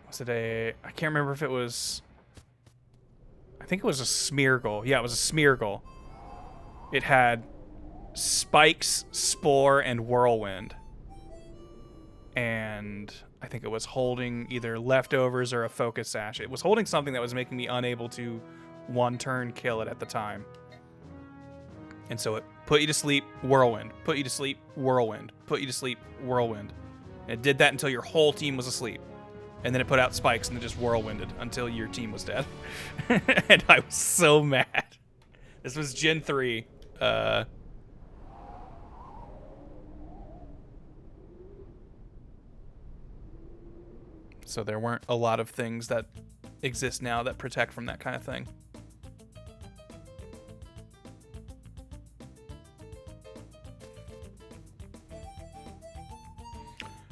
Was it a... I can't remember if it was... I think it was a Smeargle. Yeah, it was a Smeargle. It had Spikes, Spore, and Whirlwind. And I think it was holding either Leftovers or a Focus Sash. It was holding something that was making me unable to one-turn kill it at the time. And so it put you to sleep, Whirlwind. Put you to sleep, Whirlwind. Put you to sleep, Whirlwind. And it did that until your whole team was asleep. And then it put out Spikes and then just Whirlwinded until your team was dead. And I was so mad. This was Gen 3. So there weren't a lot of things that exist now that protect from that kind of thing.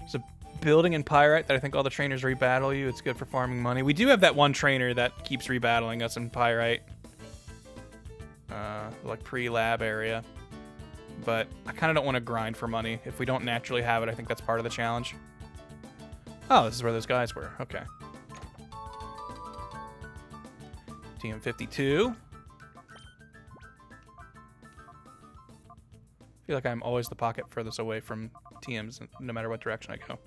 So building in Pyrite that I think all the trainers rebattle you. It's good for farming money. We do have that one trainer that keeps rebattling us in Pyrite. Like pre-lab area. But I kind of don't want to grind for money. If we don't naturally have it, I think that's part of the challenge. Oh, this is where those guys were. Okay. TM52. I feel like I'm always the pocket furthest away from TMs, no matter what direction I go.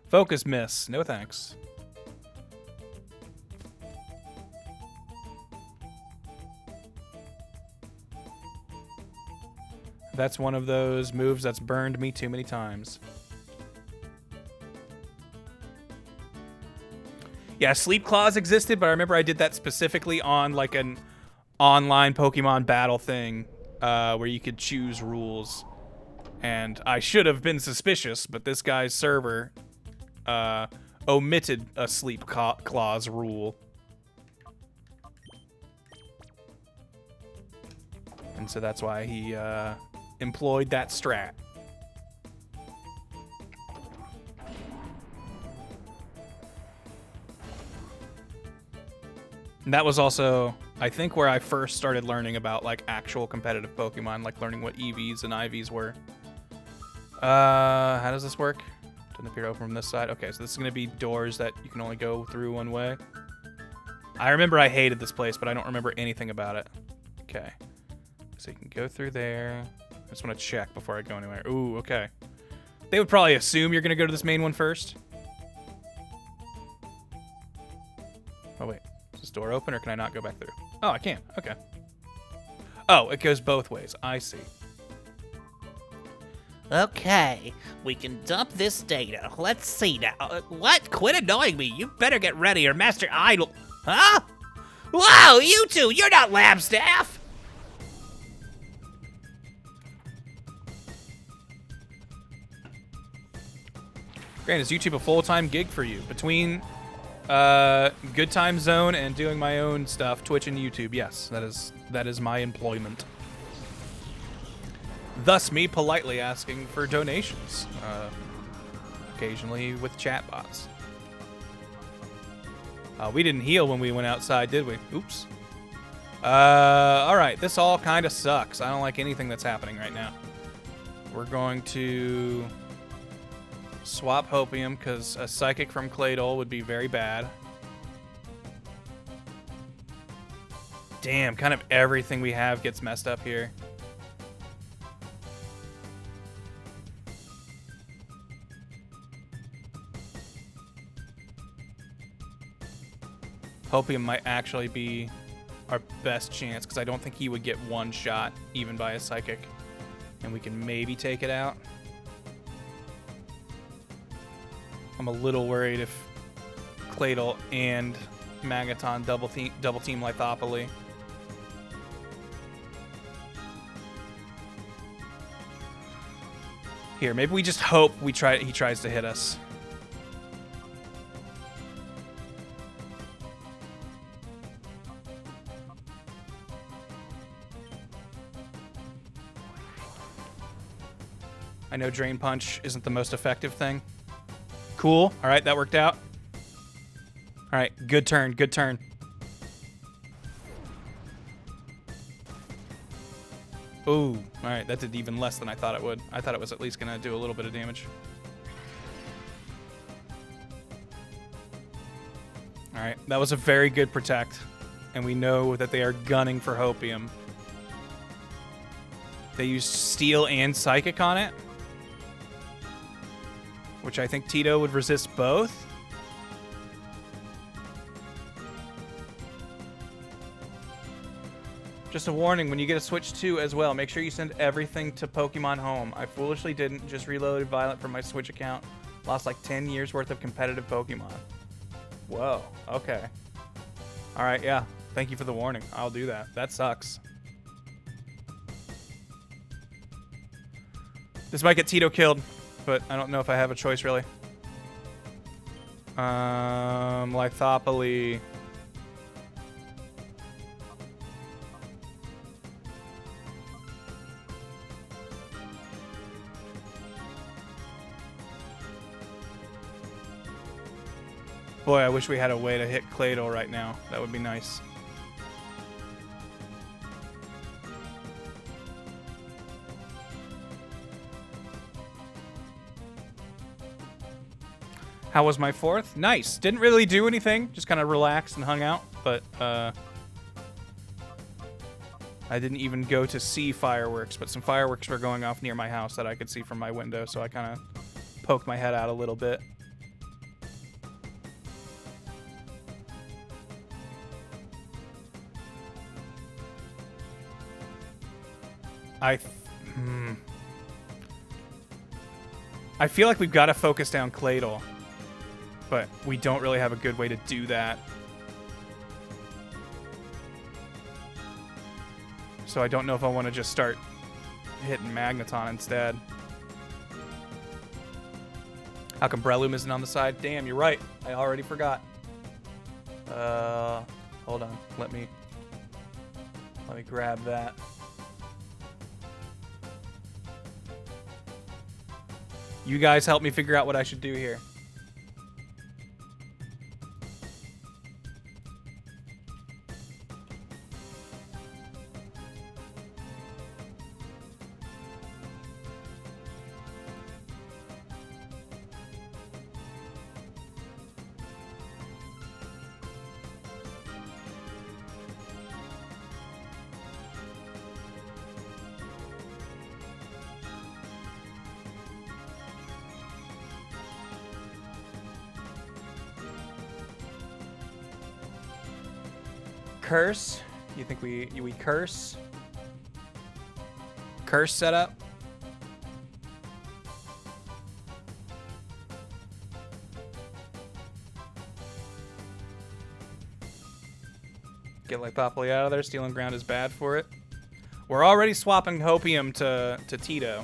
Focus miss. No thanks. That's one of those moves that's burned me too many times. Yeah, Sleep Claws existed, but I remember I did that specifically on like an online Pokemon battle thing where you could choose rules. And I should have been suspicious, but this guy's server omitted a Sleep Claws rule. And so that's why he employed that strat. And that was also, I think, where I first started learning about like actual competitive Pokemon, like learning what EVs and IVs were. How does this work? Doesn't appear to open from this side. Okay, so this is going to be doors that you can only go through one way. I remember I hated this place, but I don't remember anything about it. Okay. So you can go through there. I just want to check before I go anywhere. Ooh, okay. They would probably assume you're going to go to this main one first. Oh, wait. Is this door open, or can I not go back through? Oh, I can. Okay. Oh, it goes both ways. I see. Okay, we can dump this data. Let's see now. What? Quit annoying me. You better get ready or Master Idol... Huh? Whoa, you two! You're not lab staff! Grant, is YouTube a full-time gig for you? Between Good Time Zone and doing my own stuff, Twitch and YouTube, yes, that is my employment. Thus, me politely asking for donations, occasionally with chatbots. We didn't heal when we went outside, did we? Oops. All right, this all kind of sucks. I don't like anything that's happening right now. We're going to swap Hopium, because a Psychic from Claydol would be very bad. Damn, kind of everything we have gets messed up here. Hopium might actually be our best chance, because I don't think he would get one shot, even by a Psychic. And we can maybe take it out. I'm a little worried if Claydol and Magaton double team Lithopoly. Here, maybe we just hope he tries to hit us. I know Drain Punch isn't the most effective thing. Cool. All right, that worked out. All right, good turn, good turn. Ooh, alright, that did even less than I thought it would. I thought it was at least gonna do a little bit of damage. Alright, that was a very good protect. And we know that they are gunning for Hopium. They used Steel and Psychic on it. Which I think Tito would resist both. Just a warning, when you get a Switch 2 as well, make sure you send everything to Pokemon Home. I foolishly didn't, just reloaded Violet from my Switch account. Lost like 10 years worth of competitive Pokemon. Whoa, okay. Alright, yeah. Thank you for the warning. I'll do that. That sucks. This might get Tito killed, but I don't know if I have a choice, really. Lithopoly. Boy, I wish we had a way to hit Claydol right now. That would be nice. How was my 4th? Nice. Didn't really do anything. Just kind of relaxed and hung out. But, I didn't even go to see fireworks. But some fireworks were going off near my house that I could see from my window. So I kind of poked my head out a little bit. I feel like we've got to focus down Claydol, but we don't really have a good way to do that. So I don't know if I want to just start hitting Magneton instead. How come Breloom isn't on the side? Damn, you're right. I already forgot. Hold on. Let me grab that. You guys help me figure out what I should do here. Curse? You think we curse? Curse setup? Get Lithopoly out of there. Stealing ground is bad for it. We're already swapping Hopium to Tito.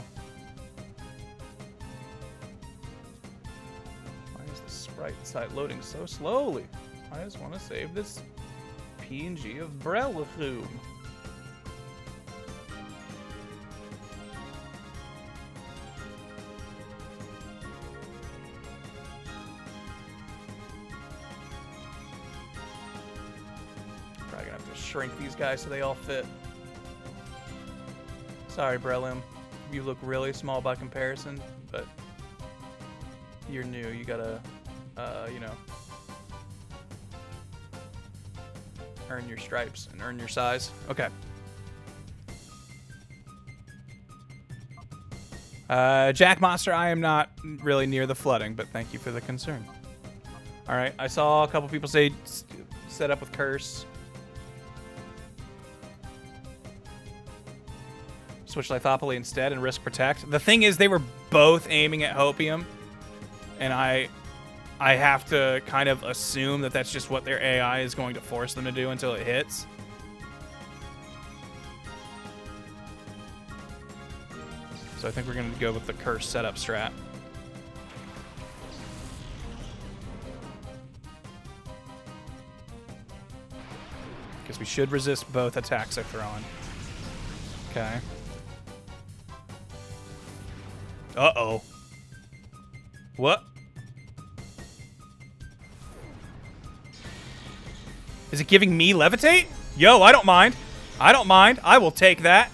Why is the sprite site loading so slowly? I just want to save this PNG of Breloom. Probably gonna have to shrink these guys so they all fit. Sorry, Breloom. You look really small by comparison, but you're new. You gotta, you know, earn your stripes and earn your size. Okay. Jack Monster, I am not really near the flooding, but thank you for the concern. All right, I saw a couple people say set up with Curse. Switch Lithopoly instead and risk Protect. The thing is, they were both aiming at Hopium, and I have to kind of assume that that's just what their AI is going to force them to do until it hits. So I think we're going to go with the Curse setup strat. Because we should resist both attacks I throw on. Okay. Uh-oh. What? Is it giving me Levitate? Yo, I don't mind. I don't mind. I will take that.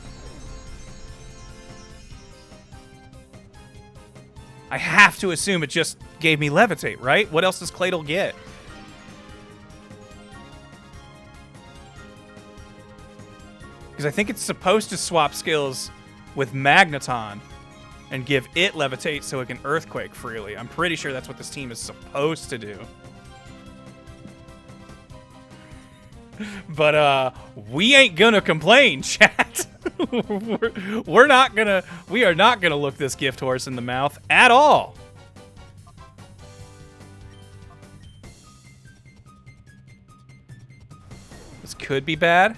I have to assume it just gave me levitate, right? What else does Cladle get? Because I think it's supposed to swap skills with Magneton and give it levitate so it can earthquake freely. I'm pretty sure that's what this team is supposed to do. But we ain't gonna complain, chat. we are not gonna look this gift horse in the mouth at all. This could be bad.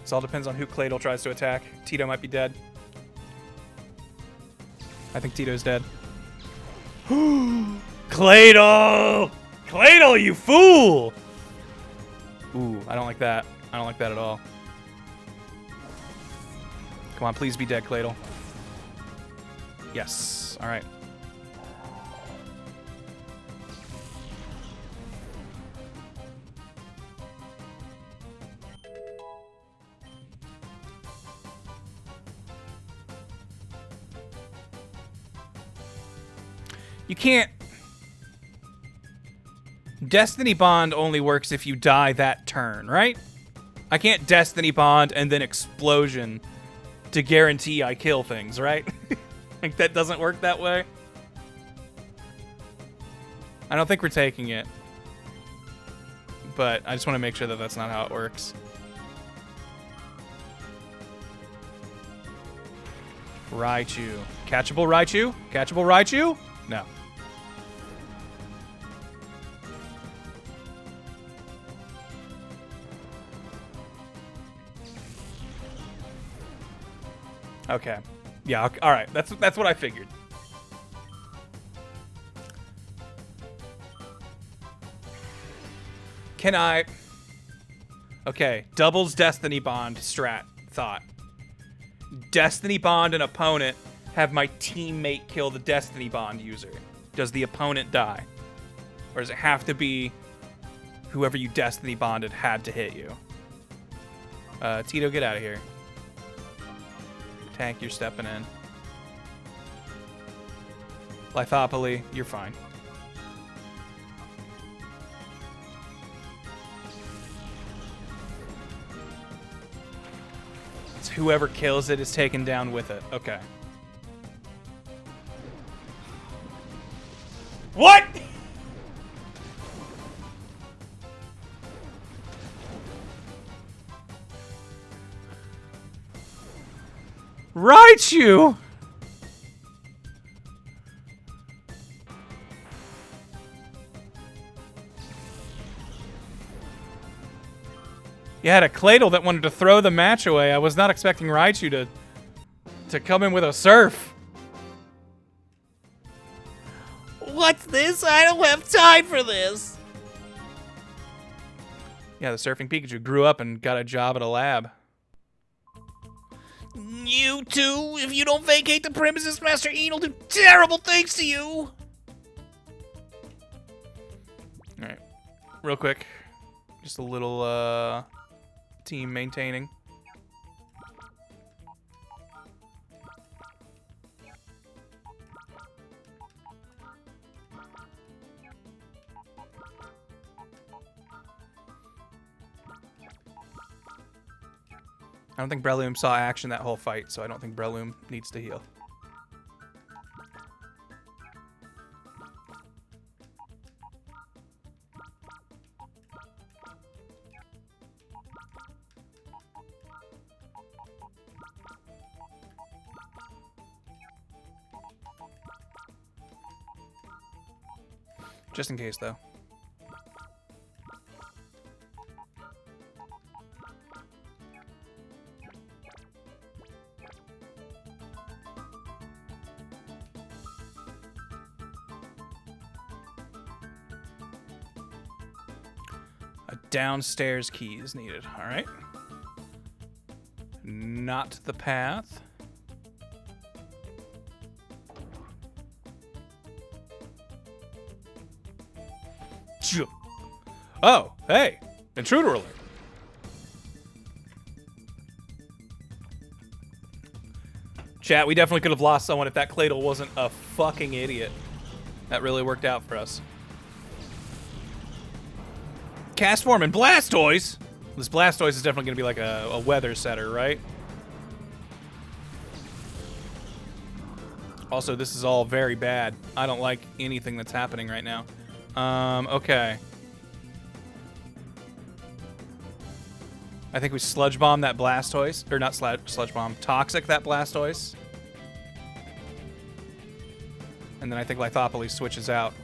This all depends on who Cladle tries to attack. Tito might be dead. I think Tito's dead. Cladle! Cladle, you fool! Ooh, I don't like that. I don't like that at all. Come on, please be dead, Cladle. Yes. All right. You can't... Destiny Bond only works if you die that turn, right? I can't Destiny Bond and then Explosion to guarantee I kill things, right? Like, that doesn't work that way. I don't think we're taking it. But I just want to make sure that that's not how it works. Raichu. Catchable Raichu? Catchable Raichu? No. Okay. Yeah, all right. That's what I figured. Can I... Okay, doubles Destiny Bond strat thought. Destiny Bond and opponent have my teammate kill the Destiny Bond user. Does the opponent die? Or does it have to be whoever you Destiny Bonded had to hit you? Tito, get out of here. Tank, you're stepping in. Lithopoly, you're fine. It's whoever kills it is taken down with it. Okay. What? Raichu! You had a Cladle that wanted to throw the match away. I was not expecting Raichu to come in with a surf. What's this? I don't have time for this. Yeah, the surfing Pikachu grew up and got a job at a lab. You two, if you don't vacate the premises, Master Ian will do terrible things to you. Alright. Real quick. Just a little, team maintaining. I don't think Breloom saw action that whole fight, so I don't think Breloom needs to heal. Just in case, though. A downstairs key is needed. All right. Not the path. Oh, hey, intruder alert. Chat, we definitely could have lost someone if that Claydol wasn't a fucking idiot. That really worked out for us. Cast form and Blastoise. This Blastoise is definitely going to be like a weather setter, right? Also, this is all very bad. I don't like anything that's happening right now. Okay. I think we Sludge Bomb that Blastoise. Or not Sludge Bomb. Toxic that Blastoise. And then I think Lithopoly switches out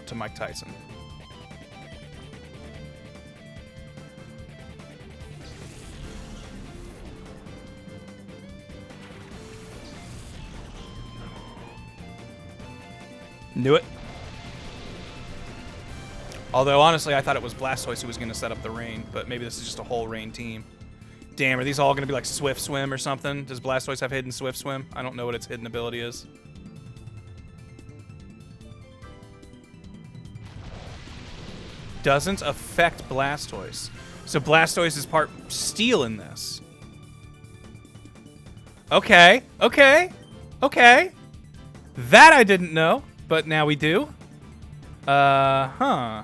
to Mike Tyson. Knew it. Although, honestly, I thought it was Blastoise who was going to set up the rain, but maybe this is just a whole rain team. Damn, are these all going to be like Swift Swim or something? Does Blastoise have hidden Swift Swim? I don't know what its hidden ability is. Doesn't affect Blastoise. So Blastoise is part Steel in this. Okay, okay, okay. That I didn't know, but now we do. Huh.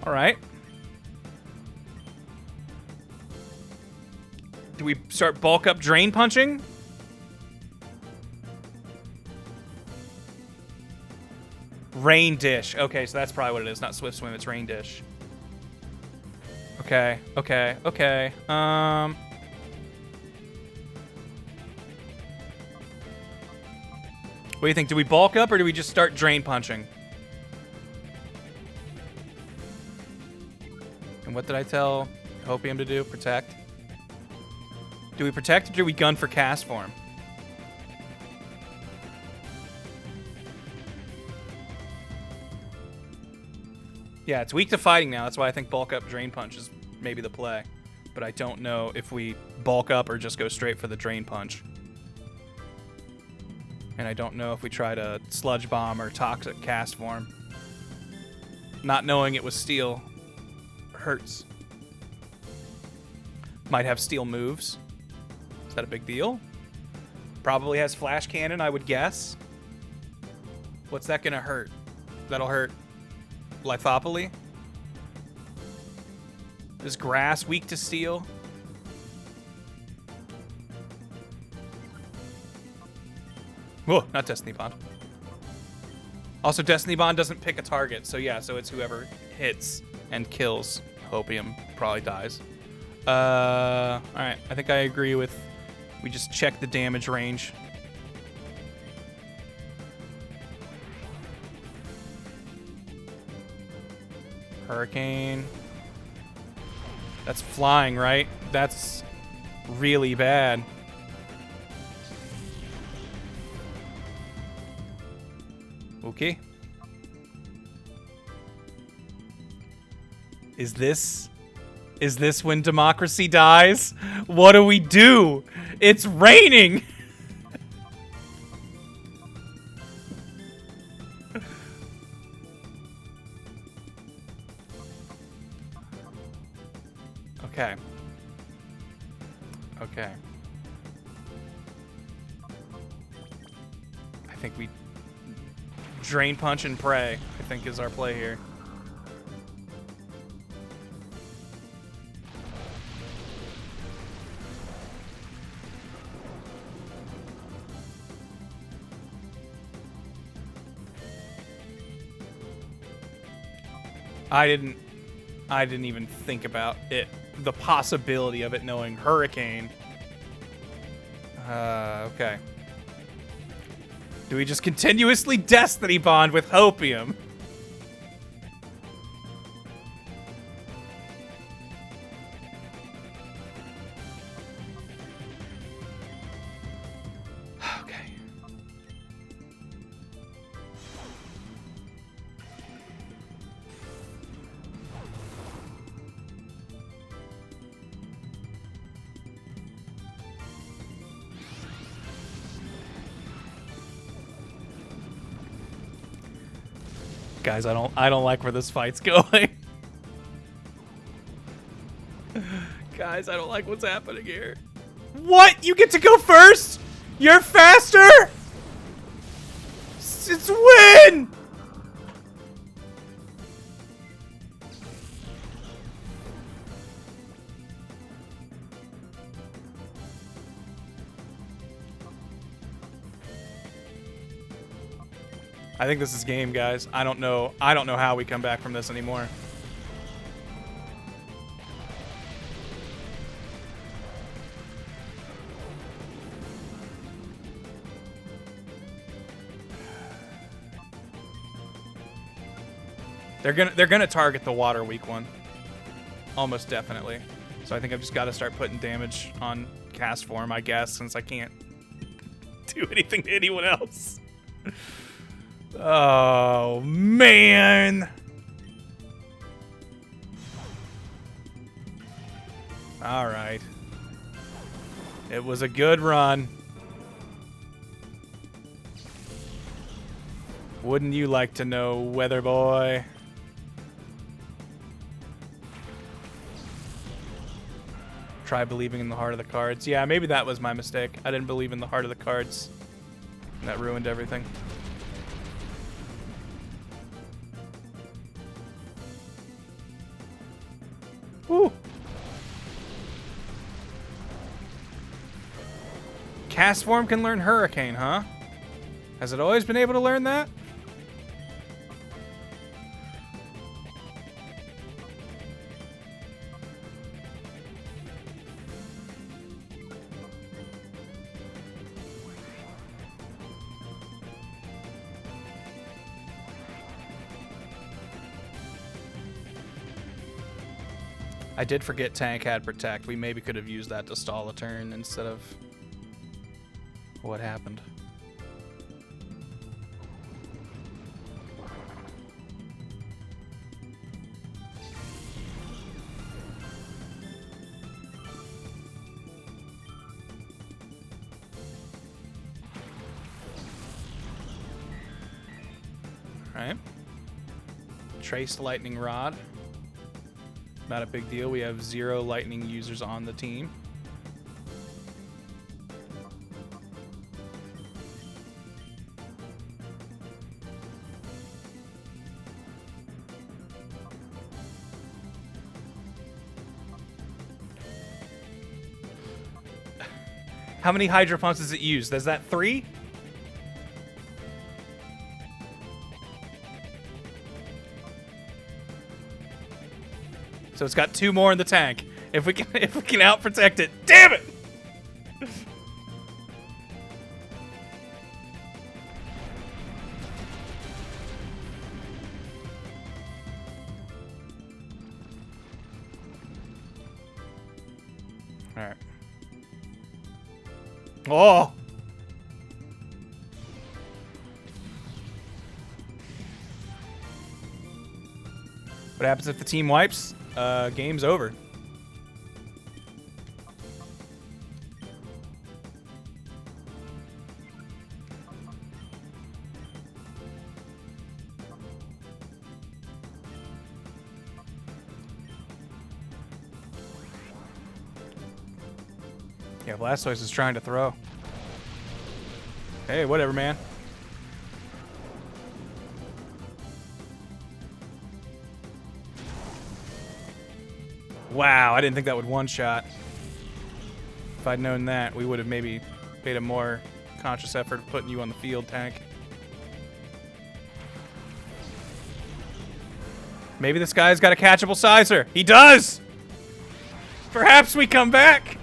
All right. Do we start bulk up Drain Punching? Rain Dish. Okay, so that's probably what it is. Not Swift Swim, it's Rain Dish. Okay, okay, okay. What do you think? Do we bulk up or do we just start Drain Punching? And what did I tell Hopium to do? Protect? Do we protect or do we gun for cast form? Yeah, it's weak to fighting now. That's why I think bulk up Drain Punch is maybe the play. But I don't know if we bulk up or just go straight for the Drain Punch. And I don't know if we try to Sludge Bomb or Toxic cast form. Not knowing it was Steel hurts. Might have Steel moves. Is that a big deal? Probably has Flash Cannon, I would guess. What's that gonna hurt? That'll hurt Lithopoly. Is Grass weak to Steel? Whoa, not Destiny Bond. Also, Destiny Bond doesn't pick a target, so yeah, so it's whoever hits and kills Hopium probably dies. Alright, I think I agree with... We just check the damage range. Hurricane. That's flying, right? That's really bad. Okay. Is this when democracy dies? What do we do? It's raining! Okay. Okay. I think we Drain Punch and Pray, I think, is our play here. I didn't even think about it. The possibility of it knowing Hurricane. Okay. Do we just continuously Destiny Bond with Hopium? Okay. Guys, I don't like where this fight's going. Guys, I don't like what's happening here. What? You get to go first? You're faster? It's win! I think this is game, guys. I don't know how we come back from this anymore. They're gonna target the water weak one. Almost definitely. So I think I've just gotta start putting damage on cast form, I guess, since I can't do anything to anyone else. Oh, man. All right. It was a good run. Wouldn't you like to know, Weather Boy? Try believing in the heart of the cards. Yeah, maybe that was my mistake. I didn't believe in the heart of the cards. And that ruined everything. Woo! Cast form can learn Hurricane, huh? Has it always been able to learn that? I did forget Tank had Protect. We maybe could have used that to stall a turn instead of what happened. All right. Traced Lightning Rod. Not a big deal. We have 0 lightning users on the team. How many Hydro Pumps does it use? Does that 3? So it's got 2 more in the tank. If we can out protect it. Damn it! All right. Oh! What happens if the team wipes? Game's over. Yeah, Blastoise is trying to throw. Hey, whatever, man. Wow, I didn't think that would one-shot. If I'd known that, we would have maybe made a more conscious effort of putting you on the field, Tank. Maybe this guy's got a catchable Sizer. He does! Perhaps we come back!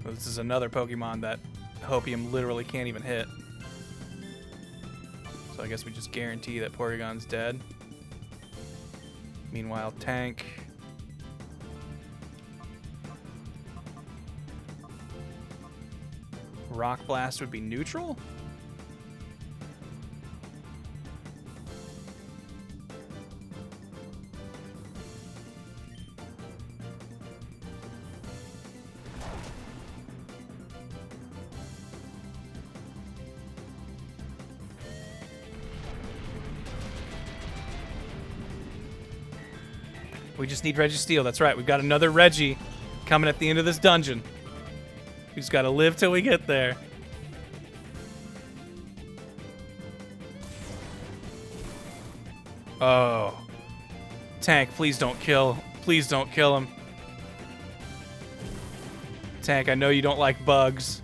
This is another Pokemon that Hopium literally can't even hit. So I guess we just guarantee that Porygon's dead. Meanwhile, Tank. Rock Blast would be neutral? We just need Reggie Steel. That's right. We've got another Reggie coming at the end of this dungeon. We just gotta live till we get there. Oh. Tank, please don't kill. Please don't kill him. Tank, I know you don't like bugs.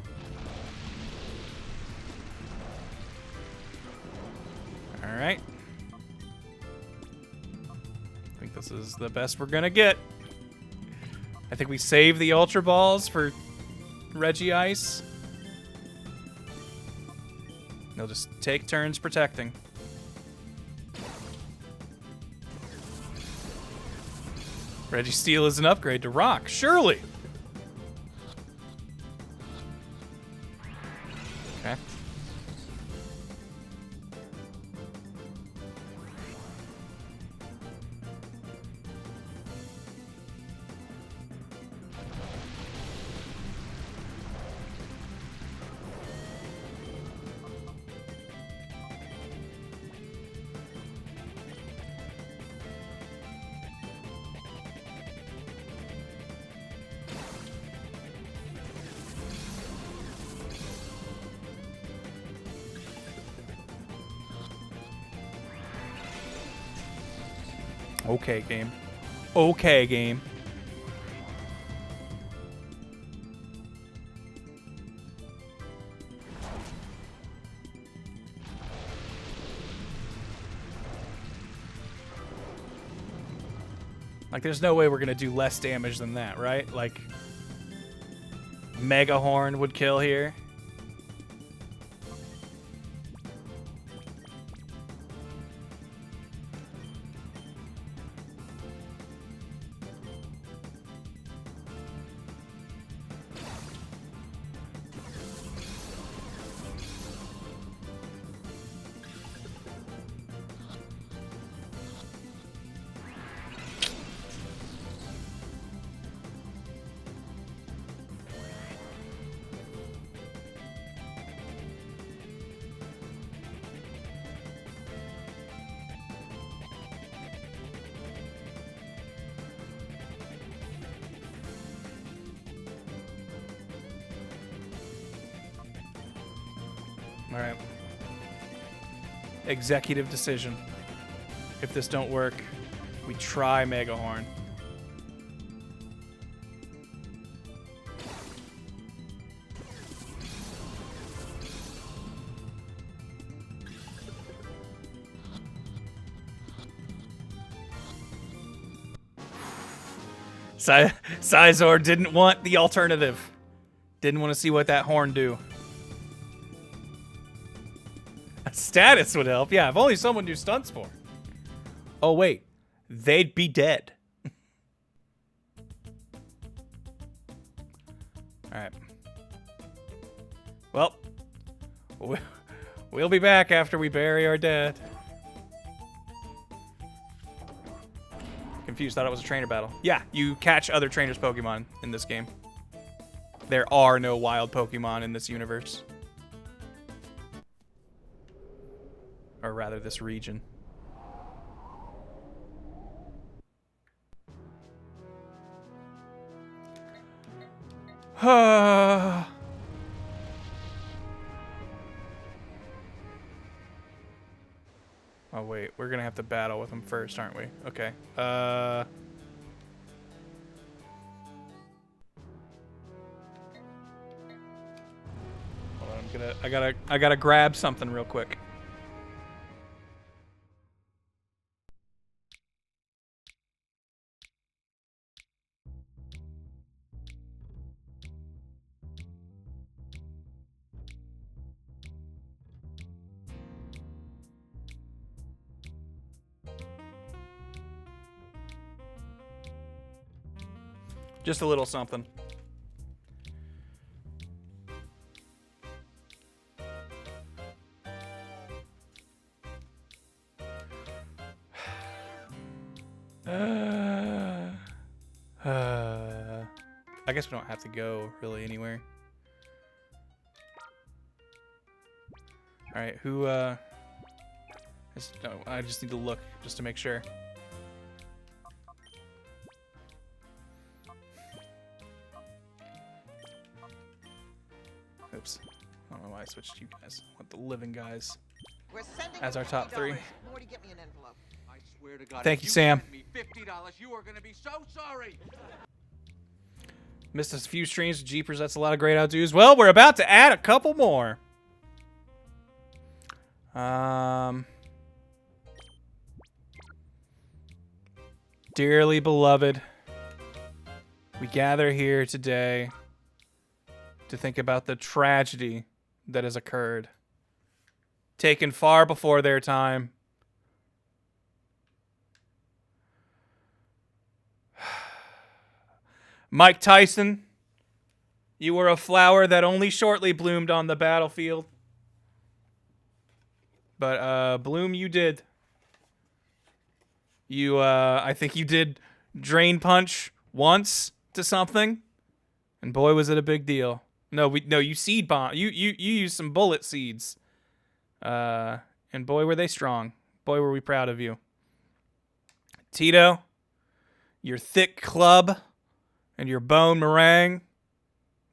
Alright. I think this is the best we're gonna get. I think we save the Ultra Balls for Reggie Ice. They'll just take turns protecting. Reggie Steel is an upgrade to Rock, surely. Okay. Okay, game. Okay, game. Like, there's no way we're gonna do less damage than that, right? Like, Mega Horn would kill here. All right. Executive decision. If this don't work, we try Mega Horn. Sizor didn't want the alternative. Didn't want to see what that horn do. A status would help. Yeah, if only someone knew stunts for. Oh, wait. They'd be dead. Alright. Well, we'll be back after we bury our dead. Confused, thought it was a trainer battle. Yeah, you catch other trainers' Pokemon in this game. There are no wild Pokemon in this universe. Or rather, this region. Oh, wait. We're gonna have to battle with him first, aren't we? Okay. Hold on, I gotta grab something real quick. Just a little something. I guess we don't have to go really anywhere. All right, who? I just need to look just to make sure. switch to you guys. I want the living guys We're sending as you our top three. $50. Morty, get me an envelope. I swear to God. Thank if you, Sam. Send me $50. You are gonna be so sorry. Missed a few streams. Jeepers, that's a lot of great outdos. Well, we're about to add a couple more. Dearly beloved, we gather here today to think about the tragedy that has occurred, taken far before their time. Mike Tyson, you were a flower that only shortly bloomed on the battlefield. But bloom you did. You I think you did drain punch once to something, and boy was it a big deal. No, you seed bomb. You used some bullet seeds. And boy were they strong. Boy were we proud of you. Tito, your thick club and your bone meringue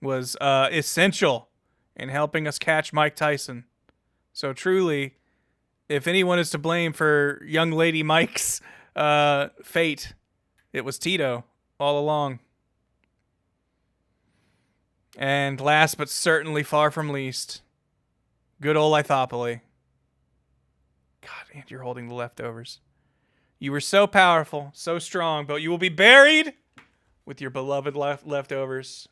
was essential in helping us catch Mike Tyson. So truly, if anyone is to blame for young lady Mike's fate, it was Tito all along. And last but certainly far from least, good old Lithopoly. God, and you're holding the leftovers. You were so powerful, so strong, but you will be buried with your beloved leftovers,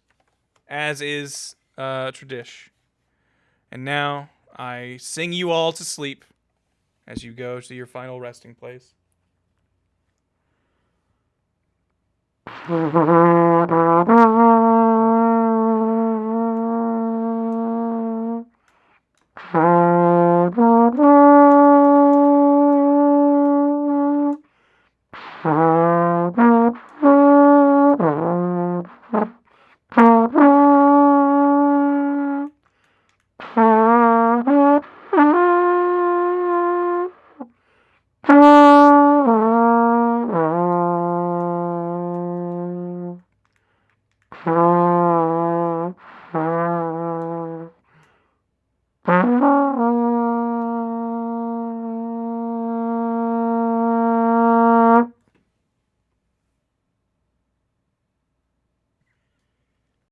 as is tradition. And now I sing you all to sleep as you go to your final resting place.